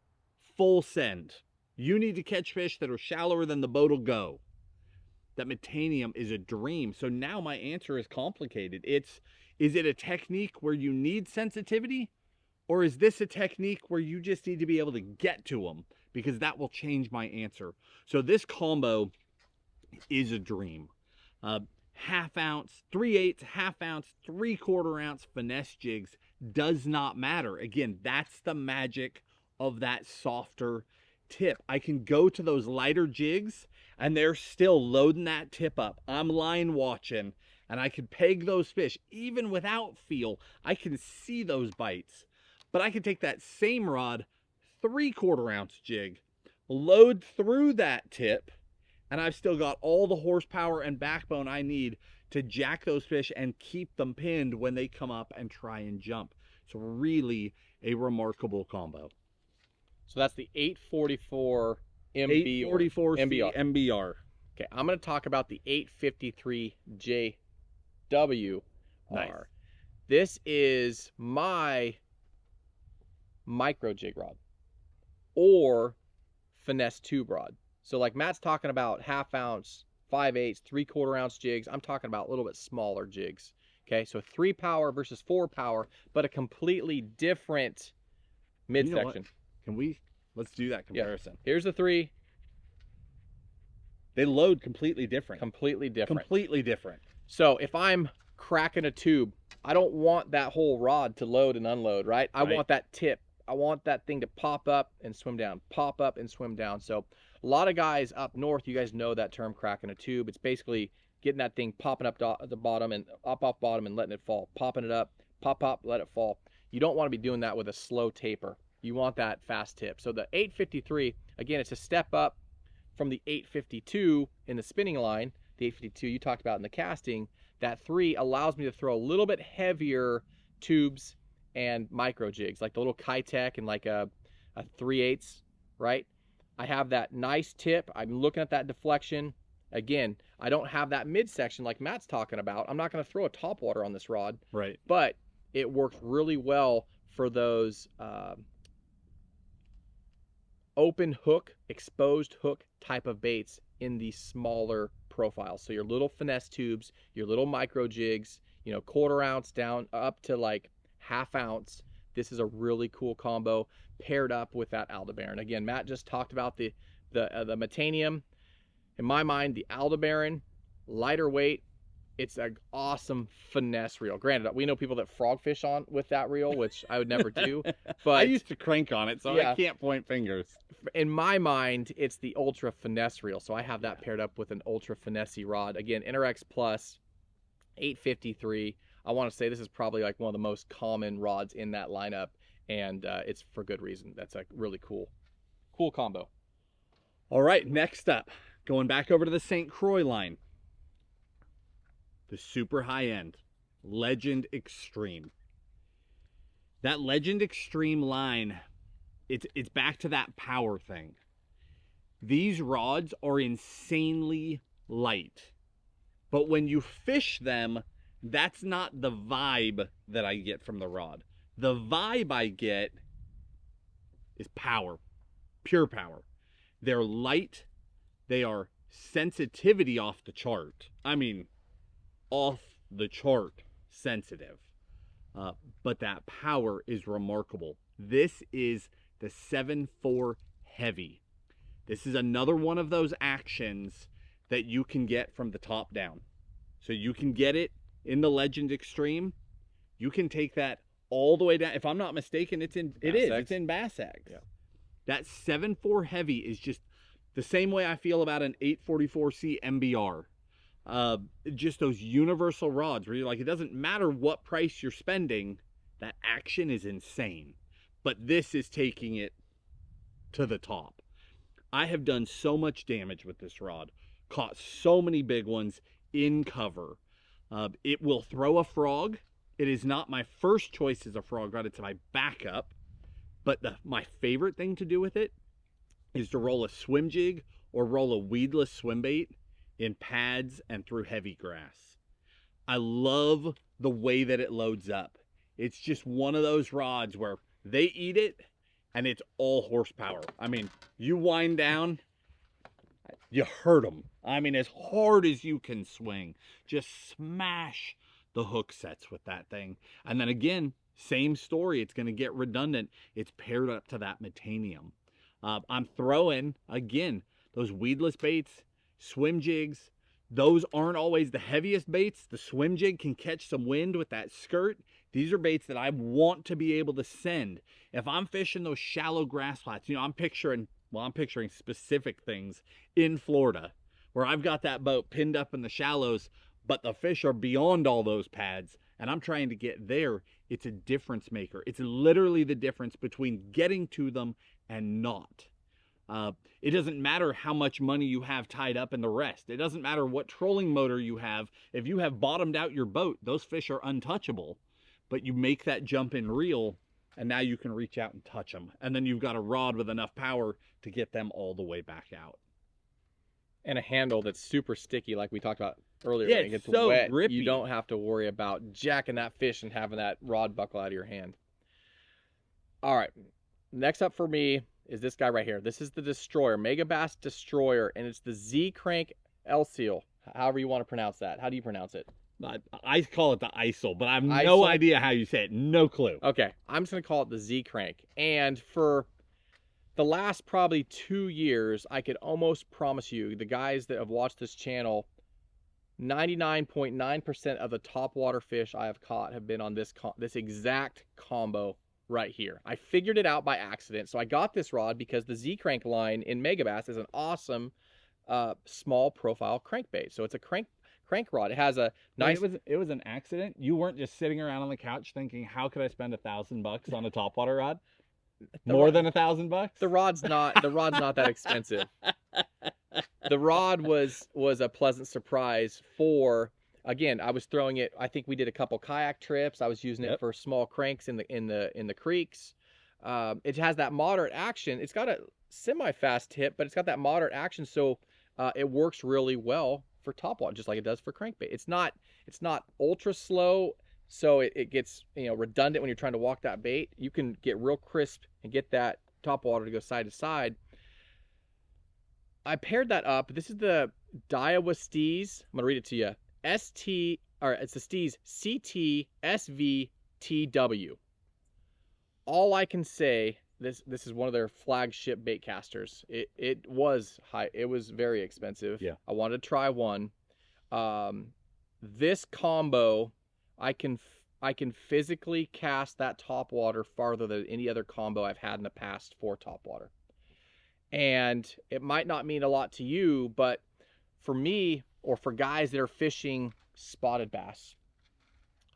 full send, you need to catch fish that are shallower than the boat will go. That Metanium is a dream. So now my answer is complicated. Is it a technique where you need sensitivity? Or is this a technique where you just need to be able to get to them? Because that will change my answer. So this combo is a dream. Half ounce, 3/8, half ounce, 3/4 ounce finesse jigs does not matter. Again, that's the magic of that softer tip. I can go to those lighter jigs and they're still loading that tip up. I'm line watching and I can peg those fish even without feel. I can see those bites. But I can take that same rod, 3/4 ounce jig, load through that tip, and I've still got all the horsepower and backbone I need to jack those fish and keep them pinned when they come up and try and jump. So really a remarkable combo. So that's the 844 844 MBR. Okay, I'm going to talk about the 853 JW Nice. R. This is my micro jig rod or finesse tube rod. So like Matt's talking about half ounce, 5/8, 3/4 ounce jigs. I'm talking about a little bit smaller jigs. Okay, so 3 power versus 4 power, but a completely different midsection. Let's do that comparison. Yeah. Here's the 3. They load completely different. Completely different. Completely different. So if I'm cracking a tube, I don't want that whole rod to load and unload, right? I want that tip. I want that thing to pop up and swim down, pop up and swim down. So a lot of guys up north, you guys know that term, cracking a tube. It's basically getting that thing popping up at the bottom and up off bottom and letting it fall, popping it up, pop, let it fall. You don't want to be doing that with a slow taper. You want that fast tip. So the 853, again, it's a step up from the 852 in the spinning line. The 852 you talked about in the casting. That 3 allows me to throw a little bit heavier tubes and micro jigs, like the little Kitech and like a 3/8, right? I have that nice tip. I'm looking at that deflection. Again, I don't have that midsection like Matt's talking about. I'm not going to throw a topwater on this rod, right? But it works really well for those open hook, exposed hook type of baits in these smaller profiles. So your little finesse tubes, your little micro jigs, you know, 1/4 ounce down up to like half ounce. This is a really cool combo paired up with that Aldebaran. Again, Matt just talked about the Metanium. In my mind, the Aldebaran, lighter weight. It's an awesome finesse reel. Granted, we know people that frogfish on with that reel, which I would never do. But I used to crank on it, so yeah. I can't point fingers. In my mind, it's the ultra finesse reel. So I have that paired up with an ultra finesse rod. Again, Interx Plus, 853. I want to say this is probably like one of the most common rods in that lineup, and it's for good reason. That's a really cool combo. All right, next up, going back over to the St. Croix line. The super high end Legend Extreme. That Legend Extreme line it's back to that power thing. These rods are insanely light, but when you fish them, that's not the vibe that I get from the rod. The vibe I get is power, pure power. They're light. They are sensitivity off the chart. I mean, off the chart sensitive. But that power is remarkable. This is the 7.4 heavy. This is another one of those actions that you can get from the top down. So you can get it in the Legend Extreme. You can take that all the way down. If I'm not mistaken, it's in Bass X. Yeah. That 7.4 heavy is just the same way I feel about an 844C MBR. Just those universal rods where you're like, it doesn't matter what price you're spending, that action is insane. But this is taking it to the top. I have done so much damage with this rod, caught so many big ones in cover. It will throw a frog. It is not my first choice as a frog rod, it's my backup. But my favorite thing to do with it is to roll a swim jig or roll a weedless swim bait in pads and through heavy grass. I love the way that it loads up. It's just one of those rods where they eat it and it's all horsepower. I mean, you wind down, you hurt them. I mean, as hard as you can swing, just smash the hook sets with that thing. And then again, same story. It's going to get redundant. It's paired up to that metanium. I'm throwing, again, those weedless baits, swim jigs. Those aren't always the heaviest baits. The swim jig can catch some wind with that skirt. These are baits that I want to be able to send. If I'm fishing those shallow grass flats, you know, I'm picturing specific things in Florida where I've got that boat pinned up in the shallows, but the fish are beyond all those pads and I'm trying to get there. It's a difference maker. It's literally the difference between getting to them and not. It doesn't matter how much money you have tied up in the rest. It doesn't matter what trolling motor you have. If you have bottomed out your boat, those fish are untouchable. But you make that jump in reel, and now you can reach out and touch them. And then you've got a rod with enough power to get them all the way back out. And a handle that's super sticky, like we talked about earlier. Yeah, when it gets so wet, grippy. you don't have to worry about jacking that fish and having that rod buckle out of your hand. All right, next up for me is this guy right here. This is the Destroyer, Megabass Destroyer, and it's the Z-Crank L-Seal, however you want to pronounce that. How do you pronounce it? I call it the ISIL, but I have no idea how you say it. No clue. Okay, I'm just going to call it the Z-Crank. And for the last probably 2 years, I could almost promise you, the guys that have watched this channel, 99.9% of the topwater fish I have caught have been on this exact combo right here. I figured it out by accident. So I got this rod because the Z-Crank line in Megabass is an awesome small profile crankbait. So it's a crank rod. It has a nice... It was an accident? You weren't just sitting around on the couch thinking, how could I spend $1,000 on a topwater rod? More than $1,000? The rod's not that expensive. The rod was a pleasant surprise for... Again, I was throwing it. I think we did a couple kayak trips. I was using it for small cranks in the creeks. It has that moderate action. It's got a semi-fast tip, but it's got that moderate action, so it works really well for topwater, just like it does for crankbait. It's not ultra slow, so it gets redundant when you're trying to walk that bait. You can get real crisp and get that topwater to go side to side. I paired that up. This is the Daiwa Steez. I'm gonna read it to you. It's the Steez CT-SV-TW. All I can say, this is one of their flagship bait casters. It was high. It was very expensive. Yeah. I wanted to try one. This combo, I can physically cast that topwater farther than any other combo I've had in the past for topwater. And it might not mean a lot to you, but for me, or for guys that are fishing spotted bass,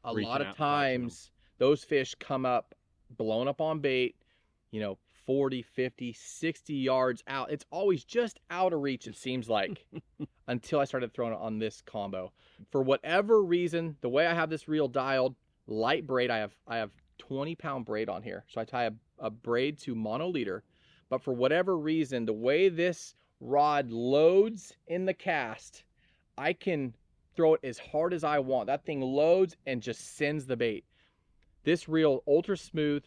a lot of times those fish come up blown up on bait, 40, 50, 60 yards out. It's always just out of reach, it seems like, until I started throwing it on this combo. For whatever reason, the way I have this reel dialed, light braid, I have 20-pound braid on here. So I tie a braid to mono leader, but for whatever reason, the way this rod loads in the cast, I can throw it as hard as I want. That thing loads and just sends the bait. This reel, ultra smooth.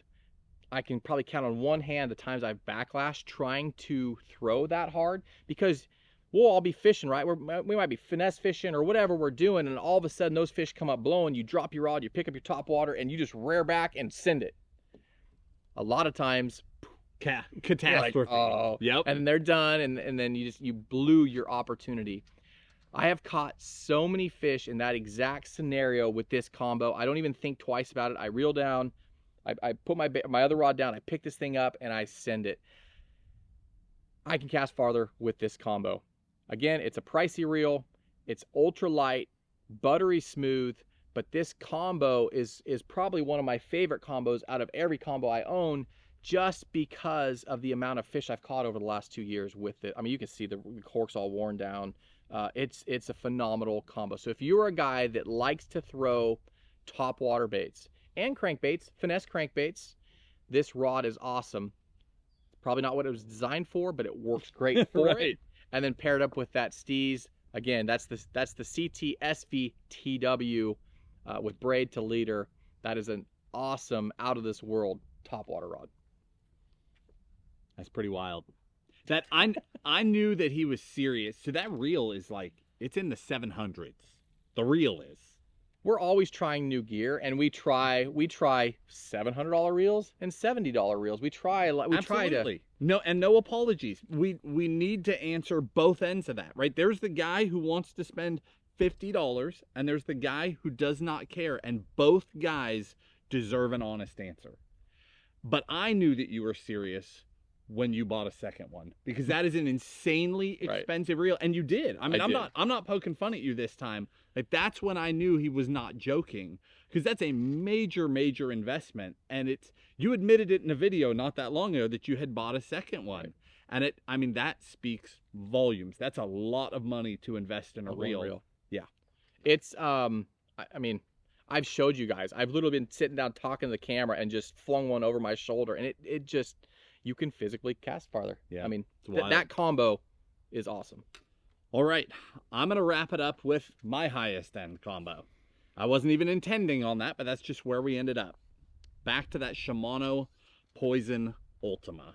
I can probably count on one hand the times I've backlashed trying to throw that hard, because we'll all be fishing, right? We might be finesse fishing or whatever we're doing, and all of a sudden those fish come up blowing. You drop your rod, you pick up your top water, and you just rear back and send it. A lot of times, catastrophe. Like, oh, yep. And they're done, and then you blew your opportunity. I have caught so many fish in that exact scenario with this combo. I don't even think twice about it. I reel down. I put my other rod down, I pick this thing up, and I send it. I can cast farther with this combo. Again, it's a pricey reel. It's ultra light, buttery smooth, but this combo is probably one of my favorite combos out of every combo I own, just because of the amount of fish I've caught over the last 2 years with it. I mean, you can see the cork's all worn down. It's a phenomenal combo. So if you're a guy that likes to throw top water baits, and crankbaits, finesse crankbaits, this rod is awesome. Probably not what it was designed for, but it works great for right. it. And then paired up with that Steez, again, that's the CT SVTW with braid to leader. That is an awesome, out of this world top water rod. That's pretty wild. That I knew that he was serious. So that reel is like, it's in the 700s. The reel is. We're always trying new gear, and we try $700 reels and $70 reels. We try to. No apologies. We need to answer both ends of that, right? There's the guy who wants to spend $50, and there's the guy who does not care, and both guys deserve an honest answer. But I knew that you were serious when you bought a second one, because that is an insanely expensive reel, and you did. I mean, I'm not poking fun at you this time. Like, that's when I knew he was not joking, because that's a major investment, and you admitted it in a video not that long ago that you had bought a second one. And I mean, that speaks volumes. That's a lot of money to invest in a reel. Yeah. It's I mean, I've showed you guys. I've literally been sitting down talking to the camera and just flung one over my shoulder, and it just, you can physically cast farther. Yeah. I mean, that combo is awesome. All right, I'm gonna wrap it up with my highest end combo. I wasn't even intending on that, but that's just where we ended up. Back to that Shimano Poison Ultima.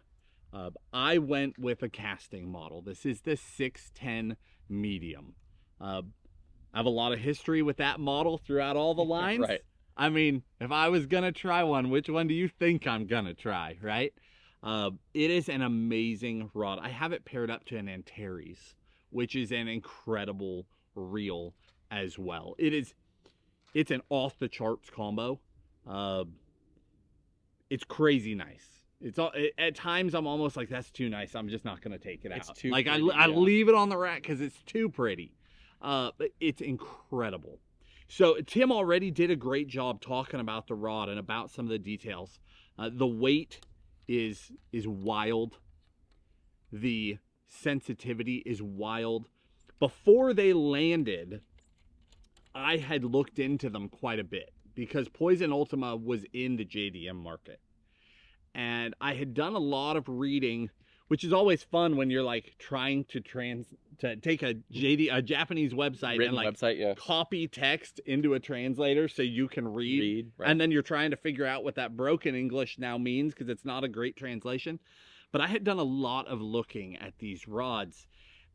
I went with a casting model. This is the 610 medium. I have a lot of history with that model throughout all the lines. Right. I mean, if I was gonna try one, which one do you think I'm gonna try, right? It is an amazing rod. I have it paired up to an Antares, which is an incredible reel as well. It's an off the charts combo. It's crazy nice. At times I'm almost like, that's too nice, I'm just not gonna take it out. It's too like pretty, I leave it on the rack because it's too pretty. But it's incredible. So Tim already did a great job talking about the rod and about some of the details. The weight is wild. The sensitivity is wild. Before they landed, I had looked into them quite a bit, because Poison Ultima was in the JDM market, and I had done a lot of reading, which is always fun when you're like trying to take a Japanese website and like copy text into a translator so you can read right. And then you're trying to figure out what that broken English now means, because it's not a great translation. But I had done a lot of looking at these rods,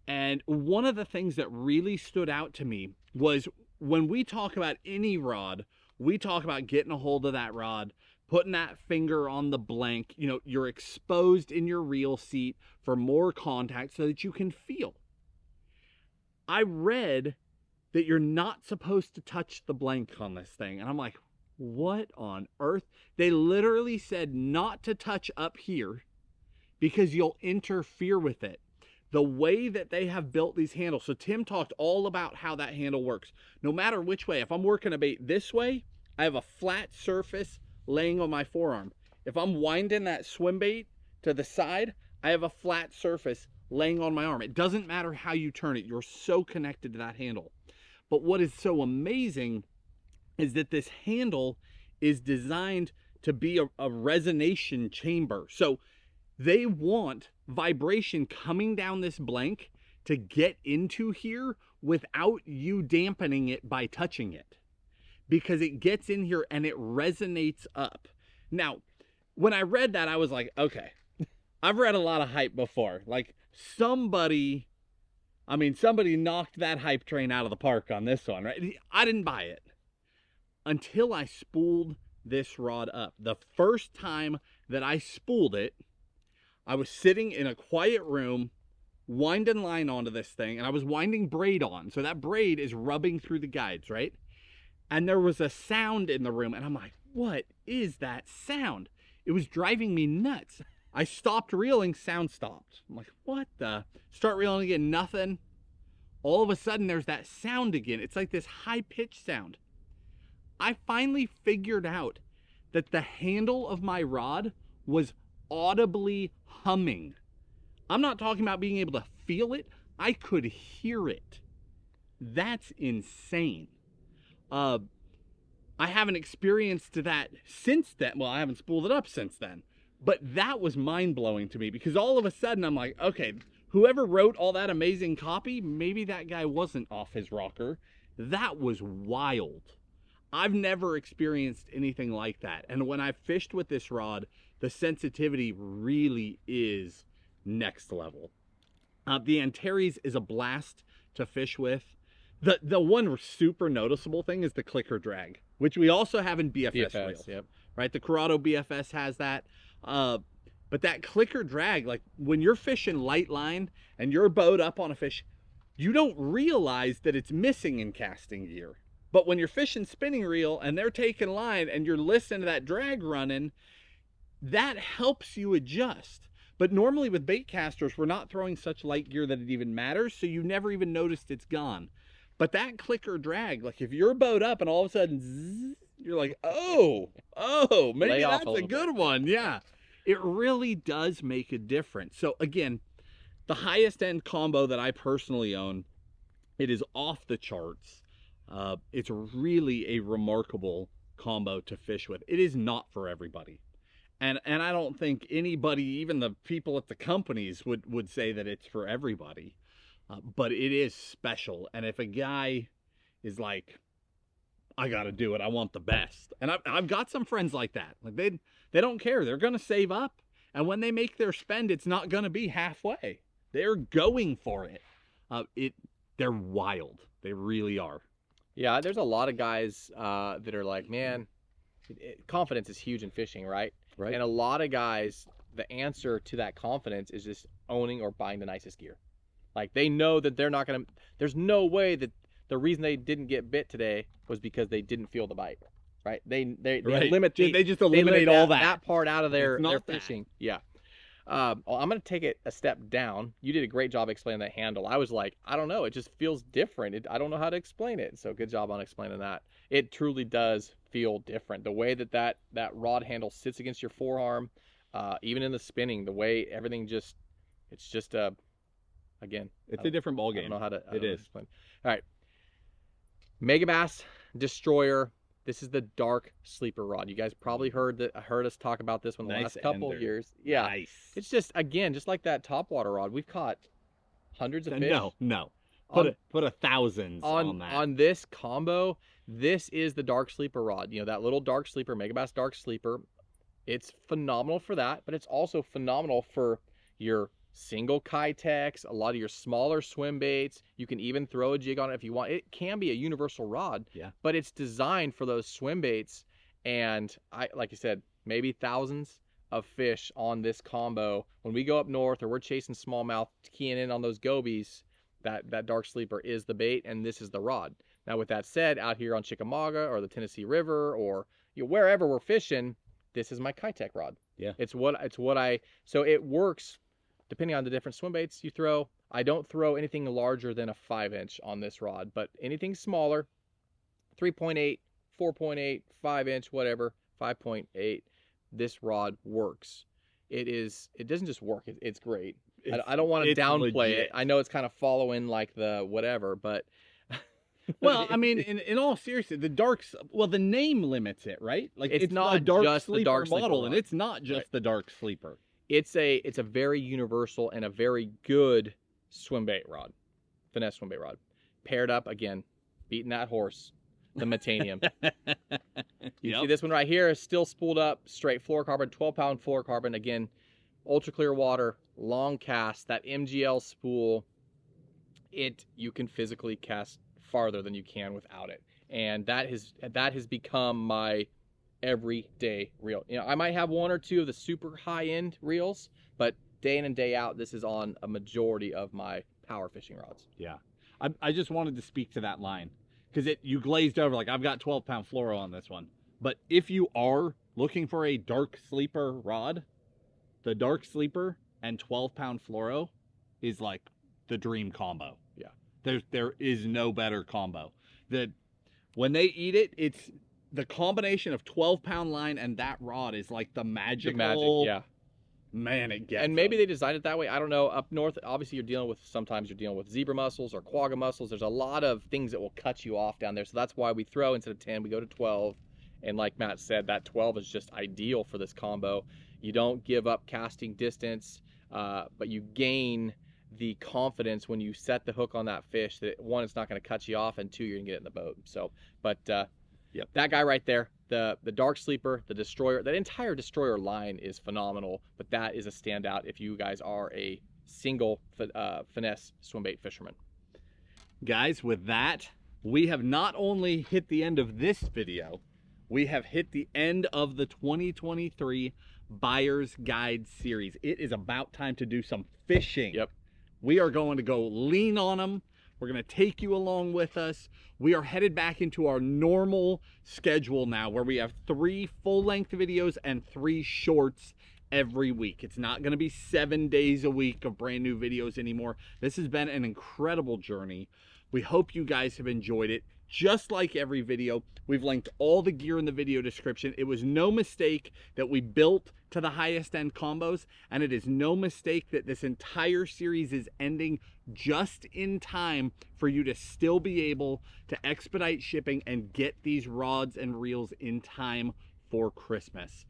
and one of the things that really stood out to me was, when we talk about any rod, we talk about getting a hold of that rod, putting that finger on the blank, you know, you're exposed in your reel seat for more contact so that you can feel. I read that you're not supposed to touch the blank on this thing, and I'm like, what on earth? They literally said not to touch up here because you'll interfere with it. The way that they have built these handles. So Tim talked all about how that handle works. No matter which way, if I'm working a bait this way, I have a flat surface laying on my forearm. If I'm winding that swim bait to the side, I have a flat surface laying on my arm. It doesn't matter how you turn it. You're so connected to that handle. But what is so amazing is that this handle is designed to be a resonation chamber. So they want vibration coming down this blank to get into here without you dampening it by touching it, because it gets in here and it resonates up. Now, when I read that, I was like, okay, I've read a lot of hype before. Like somebody knocked that hype train out of the park on this one, right? I didn't buy it until I spooled this rod up. The first time that I spooled it, I was sitting in a quiet room, winding line onto this thing, and I was winding braid on. So that braid is rubbing through the guides, right? And there was a sound in the room, and I'm like, what is that sound? It was driving me nuts. I stopped reeling, sound stopped. I'm like, what the? Start reeling again, nothing. All of a sudden, there's that sound again. It's like this high-pitched sound. I finally figured out that the handle of my rod was audibly humming. I'm not talking about being able to feel it. I could hear it. That's insane. I haven't experienced that since then. Well, I haven't spooled it up since then. But that was mind-blowing to me, because all of a sudden I'm like, okay, whoever wrote all that amazing copy, maybe that guy wasn't off his rocker. That was wild. I've never experienced anything like that. And when I fished with this rod, the sensitivity really is next level. The Antares is a blast to fish with. The one super noticeable thing is the clicker drag, which we also have in BFS reels. Yep. Right? The Corrado BFS has that. But that clicker drag, like when you're fishing light line and you're bowed up on a fish, you don't realize that it's missing in casting gear. But when you're fishing spinning reel and they're taking line and you're listening to that drag running, that helps you adjust. But normally with bait casters, we're not throwing such light gear that it even matters, so you never even noticed it's gone. But that clicker drag, like if you're bowed up and all of a sudden, zzz, you're like, oh, maybe that's a good one. Yeah, it really does make a difference. So again, the highest end combo that I personally own, it is off the charts. It's really a remarkable combo to fish with. It is not for everybody. And I don't think anybody, even the people at the companies, would say that it's for everybody. But it is special. And if a guy is like, I got to do it, I want the best. And I've got some friends like that. Like they don't care. They're going to save up. And when they make their spend, it's not going to be halfway. They're going for it. They're wild. They really are. Yeah, there's a lot of guys that are like, man, confidence is huge in fishing, right? Right. And a lot of guys, the answer to that confidence is just owning or buying the nicest gear. Like they know that they're not going to, there's no way that the reason they didn't get bit today was because they didn't feel the bite, right? They just eliminate all that part out of their That. fishing. Yeah. I'm going to take it a step down. You did a great job explaining that handle. I was like, I don't know. It just feels different. I don't know how to explain it. So good job on explaining that. It truly does feel different. The way that rod handle sits against your forearm, even in the spinning, the way everything just, it's just again. It's a different ballgame. I don't know how to is. explain. All right. Megabass Destroyer. This is the dark sleeper rod. You guys probably heard us talk about this one the last couple of years. Yeah. Nice. It's just, again, just like that Topwater rod. We've caught hundreds of fish. No. Put a thousands on that. On this combo, this is the dark sleeper rod. You know, that little dark sleeper, Megabass dark sleeper. It's phenomenal for that, but it's also phenomenal for your single Kitex, a lot of your smaller swim baits. You can even throw a jig on it if you want. It can be a universal rod, yeah, but it's designed for those swim baits. And like I said, maybe thousands of fish on this combo. When we go up north or we're chasing smallmouth, keying in on those gobies, that dark sleeper is the bait, and this is the rod. Now, with that said, out here on Chickamauga or the Tennessee River or wherever we're fishing, this is my Kitex rod. Yeah, so it works. Depending on the different swim baits you throw, I don't throw anything larger than a 5-inch on this rod, but anything smaller, 3.8, 4.8, 5-inch, whatever, 5.8, this rod works. It doesn't just work, it's great. I don't want to downplay it. I know it's kind of following like the whatever, but Well, I mean, in all seriousness, the darks, well, the name limits it, right? Like It's not a dark just the sleeper dark sleeper model, rod. and it's not just Right. the dark sleeper. It's a very universal and a very good swim bait rod, finesse swim bait rod. Paired up again, beating that horse, the Metanium. You see this one right here is still spooled up, straight fluorocarbon, 12-pound fluorocarbon. Again, ultra clear water, long cast. That MGL spool, you can physically cast farther than you can without it, and that has become my everyday reel. You know, I might have one or two of the super high-end reels, but day in and day out, this is on a majority of my power fishing rods. Yeah. I just wanted to speak to that line because you glazed over, like I've got 12-pound fluoro on this one. But if you are looking for a dark sleeper rod, the dark sleeper and 12-pound fluoro is like the dream combo. Yeah. There is no better combo. When they eat it, it's the combination of 12-pound line and that rod is like the magical. The magic, yeah. Man, it gets. And maybe them. they designed it that way. I don't know. Up north, obviously, sometimes you're dealing with zebra mussels or quagga mussels. There's a lot of things that will cut you off down there. So that's why we throw, instead of 10, we go to 12. And like Matt said, that 12 is just ideal for this combo. You don't give up casting distance, but you gain the confidence when you set the hook on that fish that, one, it's not going to cut you off, and two, you're going to get it in the boat. So, but Yep. that guy right there, the dark sleeper, the destroyer, that entire destroyer line is phenomenal, but that is a standout if you guys are a single finesse swimbait fisherman. Guys, with that, we have not only hit the end of this video, we have hit the end of the 2023 Buyer's Guide series. It is about time to do some fishing. Yep. We are going to go lean on them. We're going to take you along with us. We are headed back into our normal schedule now, where we have 3 full-length videos and 3 shorts every week. It's not going to be 7 days a week of brand new videos anymore. This has been an incredible journey. We hope you guys have enjoyed it. Just like every video, we've linked all the gear in the video description. It was no mistake that we built to the highest end combos, and it is no mistake that this entire series is ending just in time for you to still be able to expedite shipping and get these rods and reels in time for Christmas.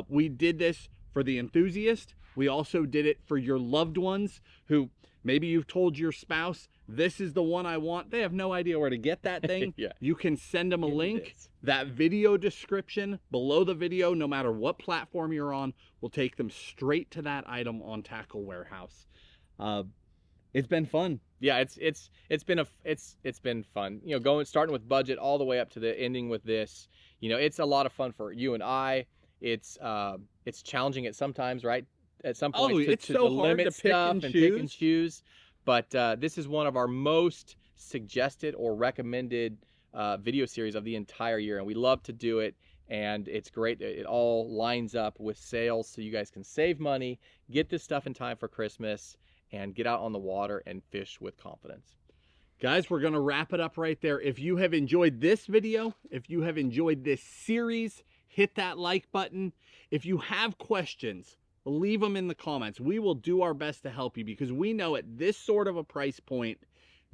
We did this for the Enthusiast. We also did it for your loved ones who maybe you've told your spouse, this is the one I want. They have no idea where to get that thing. Yeah. You can send them a link. That video description below the video, no matter what platform you're on, will take them straight to that item on Tackle Warehouse. It's been fun. Yeah, it's been fun. You know, starting with budget all the way up to the ending with this. You know, it's a lot of fun for you and I. It's challenging at sometimes, right? At some point, it's so hard limit to pick stuff and and choose. pick and choose. But this is one of our most suggested or recommended video series of the entire year, and we love to do it. And it's great. It all lines up with sales, so you guys can save money, get this stuff in time for Christmas, and get out on the water and fish with confidence. Guys, we're going to wrap it up right there. If you have enjoyed this video, if you have enjoyed this series, hit that like button. If you have questions, leave them in the comments. We will do our best to help you, because we know at this sort of a price point,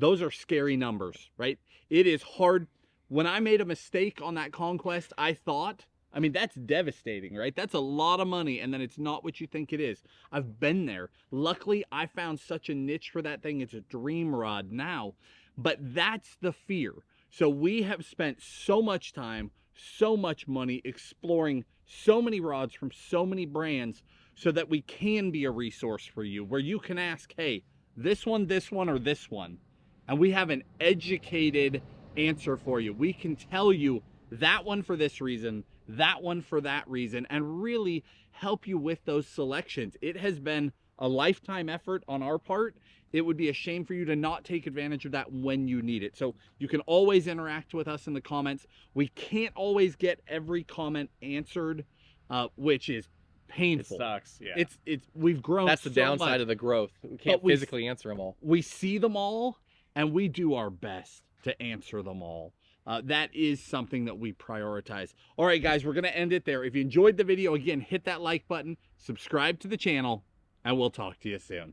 those are scary numbers, right? It is hard. When I made a mistake on that Conquest, I thought, I mean, that's devastating, right? That's a lot of money, and then it's not what you think it is. I've been there. Luckily, I found such a niche for that thing. It's a dream rod now, but that's the fear. So we have spent so much time, so much money exploring so many rods from so many brands, so that we can be a resource for you, where you can ask, hey, this one, or this one. And we have an educated answer for you. We can tell you that one for this reason, that one for that reason, and really help you with those selections. It has been a lifetime effort on our part. It would be a shame for you to not take advantage of that when you need it. So you can always interact with us in the comments. We can't always get every comment answered, which is painful. It sucks. Yeah. We've grown. That's the downside much. of the growth. We can't physically answer them all. We see them all, and we do our best to answer them all. That is something that we prioritize. All right, guys, we're going to end it there. If you enjoyed the video, again, hit that like button, subscribe to the channel, and we'll talk to you soon.